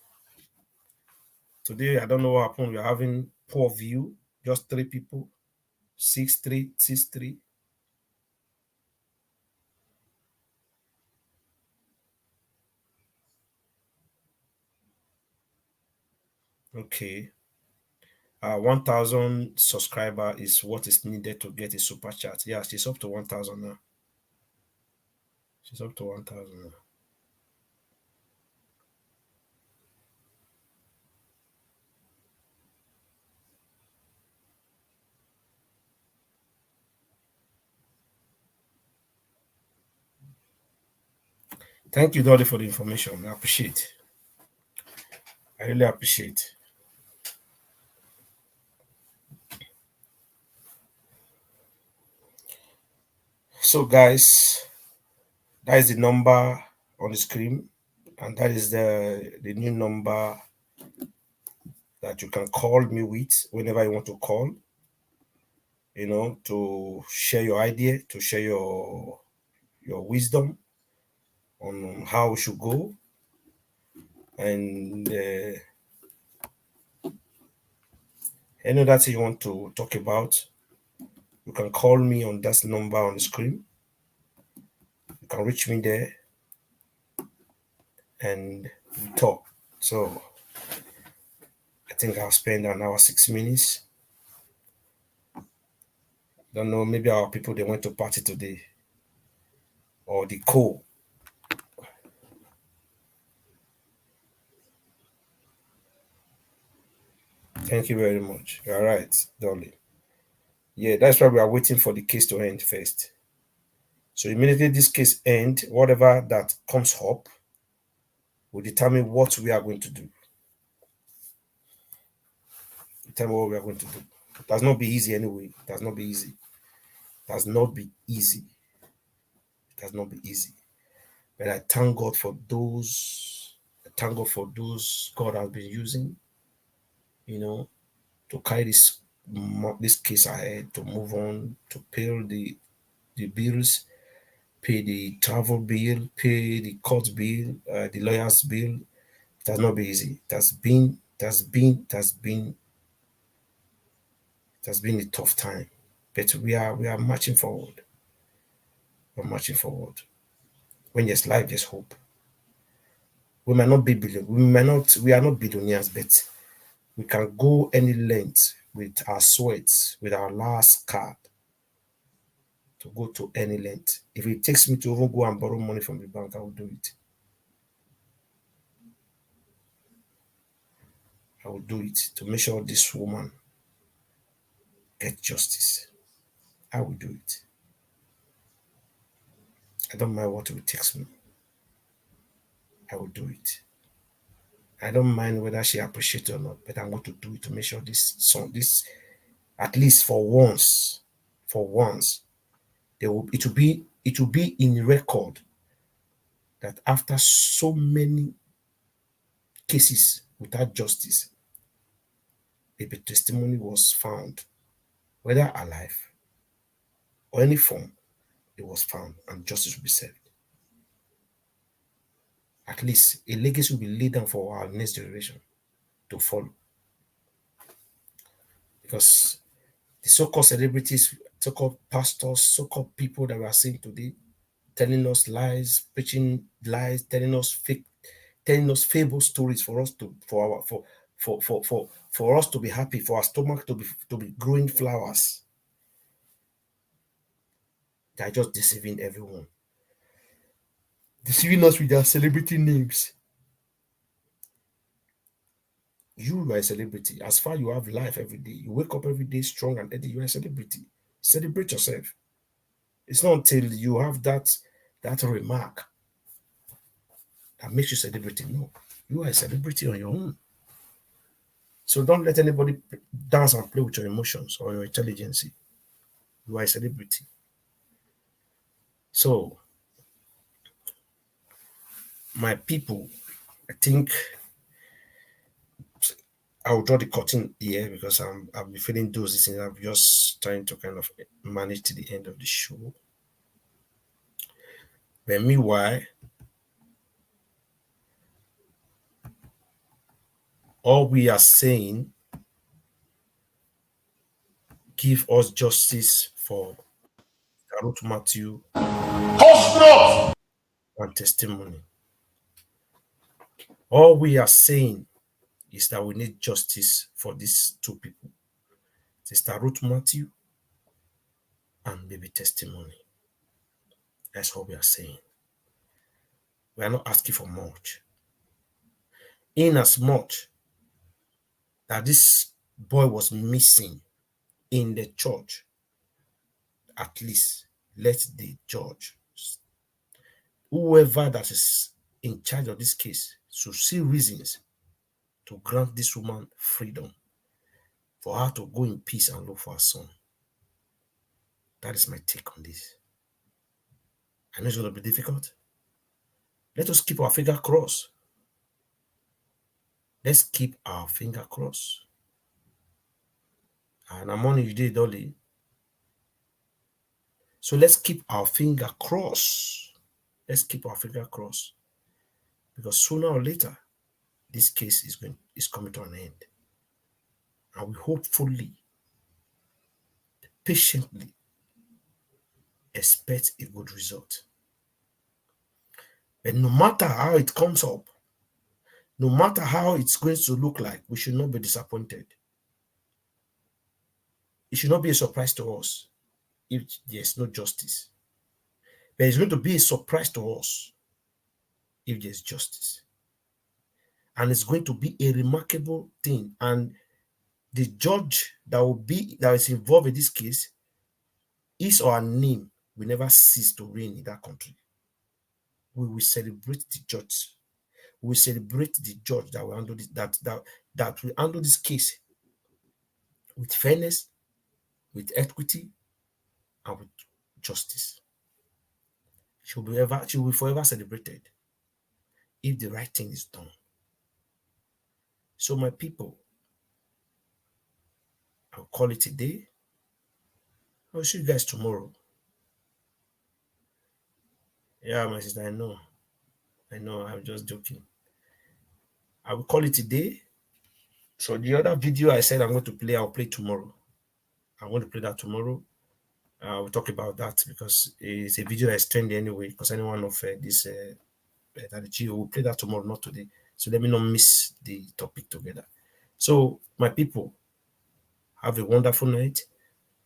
Speaker 1: Today, I don't know what happened. We're having poor view, just 3 people, 6363. Okay. 1,000 subscriber is what is needed to get a super chat. Yeah, she's up to 1,000 now. She's up to 1,000 now. Thank you, Dolly, for the information. I appreciate. I really appreciate. So, guys, that is the number on the screen, and that is the new number that you can call me with whenever you want to call. To share your idea, to share your wisdom on how we should go, and any other thing you want to talk about. You can call me on that number on the screen. You can reach me there and we talk. So I think I'll spend an hour, 6 minutes. Don't know, maybe our people they went to party today. Or the co. Thank you very much. You're right, darling. Yeah, that's why we are waiting for the case to end first. So immediately this case end, whatever that comes up will determine what we are going to do. Determine what we are going to do. It does not be easy anyway. It does not be easy. It does not be easy. It does not be easy. But I thank God for those. I thank God for those God has been using, to carry this case ahead, to move on, to pay the bills, pay the travel bill, pay the court bill, the lawyer's bill. It has not been easy. It has been a tough time. But we are marching forward. We're marching forward. When there's life, there's hope. We might not be we are not billionaires, but we can go any length with our sweats, with our last card, to go to any length. If it takes me to even go and borrow money from the bank, I will do it. I will do it to make sure this woman get justice. I will do it. I don't mind what it takes me. I will do it. I don't mind whether she appreciates it or not, but I'm going to do it to make sure this at least for once, it will be in record that after so many cases without justice, a testimony was found, whether alive or any form, it was found and justice will be served. At least a legacy will be laid down for our next generation to follow. Because the so-called celebrities, so-called pastors, so-called people that we are seeing today, telling us lies, preaching lies, telling us fable stories for us for us to be happy, for our stomach to be growing flowers. They are just deceiving everyone. Deceiving us with their celebrity names. You are a celebrity. As far you have life every day, you wake up every day strong and healthy, you are a celebrity. Celebrate yourself. It's not until you have that remark that makes you celebrity. No, you are a celebrity on your own. So don't let anybody dance and play with your emotions or your intelligence. You are a celebrity. So, my people, I think I'll draw the curtain here because I've been feeling those things. I'm just trying to kind of manage to the end of the show. But meanwhile, all we are saying, give us justice for Ruth Matthew and testimony. All we are saying is that we need justice for these two people, Sister Ruth Matthew and baby testimony. That's what we are saying. We are not asking for much. In as much that this boy was missing in the church, at least let the judge, whoever that is in charge of this case, should see reasons to grant this woman freedom for her to go in peace and look for her son. That is my take on this. I know it's going to be difficult. Let us keep our finger crossed. Let's keep our finger crossed. And I'm on you did, Dolly. So let's keep our finger crossed. Let's keep our finger crossed. Because sooner or later, this case is coming to an end. And we hopefully, patiently expect a good result. But no matter how it comes up, no matter how it's going to look like, we should not be disappointed. It should not be a surprise to us if there's no justice. But it's going to be a surprise to us if there's justice. And it's going to be a remarkable thing. And the judge that is involved in this case, his or her name will never cease to reign in that country. We will celebrate the judge. We will celebrate the judge that will handle this, that will handle this case with fairness, with equity, and with justice. She will be forever celebrated if the right thing is done. So my people, I'll call it a day. I'll see you guys tomorrow. Yeah, my sister, I know, I'm just joking. I will call it a day. So the other video I said I'm going to play, I'll play tomorrow. I'm going to play that tomorrow. We'll talk about that because it's a video that's trending anyway. Because anyone of this will play that tomorrow, not today. So let me not miss the topic together. So my people, have a wonderful night,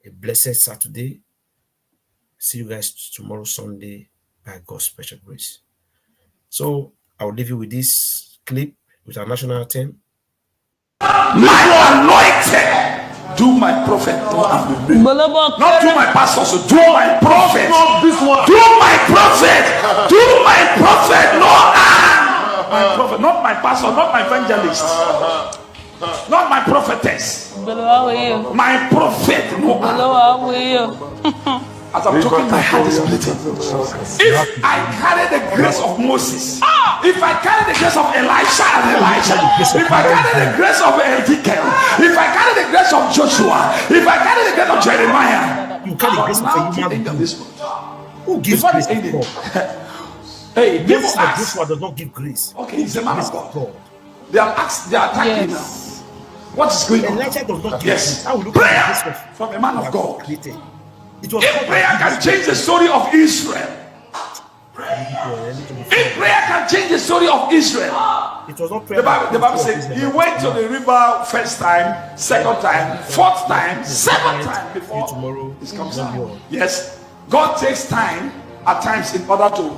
Speaker 1: a blessed Saturday. See you guys tomorrow, Sunday, by God's special grace. So I'll leave you with this clip with our national anthem.
Speaker 2: My anointed, do my prophet no harm. Not do my pastor, so do my prophet. Do my prophet. Do my prophet no harm. My prophet, not my pastor, not my evangelist, not my prophetess. My prophet no harm. As I'm talking, my heart is bleeding. If I carry the grace of Moses, if I carry the grace of Elisha and Elijah, if I carry the grace of Ezekiel, if I carry the grace of Joshua, if I carry the grace of Jeremiah,
Speaker 1: you carry the grace of a human being. Who gives grace to God?
Speaker 2: Hey, people ask.
Speaker 1: Joshua does not give grace.
Speaker 2: Okay, he's a man of God. They are attacking now. What is going on?
Speaker 1: Elijah does not give
Speaker 2: grace.
Speaker 1: Prayer
Speaker 2: from a man of God.
Speaker 1: Created.
Speaker 2: If prayer can change the story of Israel, if prayer can change the story of Israel,
Speaker 1: it was not prayer.
Speaker 2: The Bible says he went to the river first time, second time, fourth time, seventh time before
Speaker 1: tomorrow
Speaker 2: it comes out. Yes, God takes time at times in order to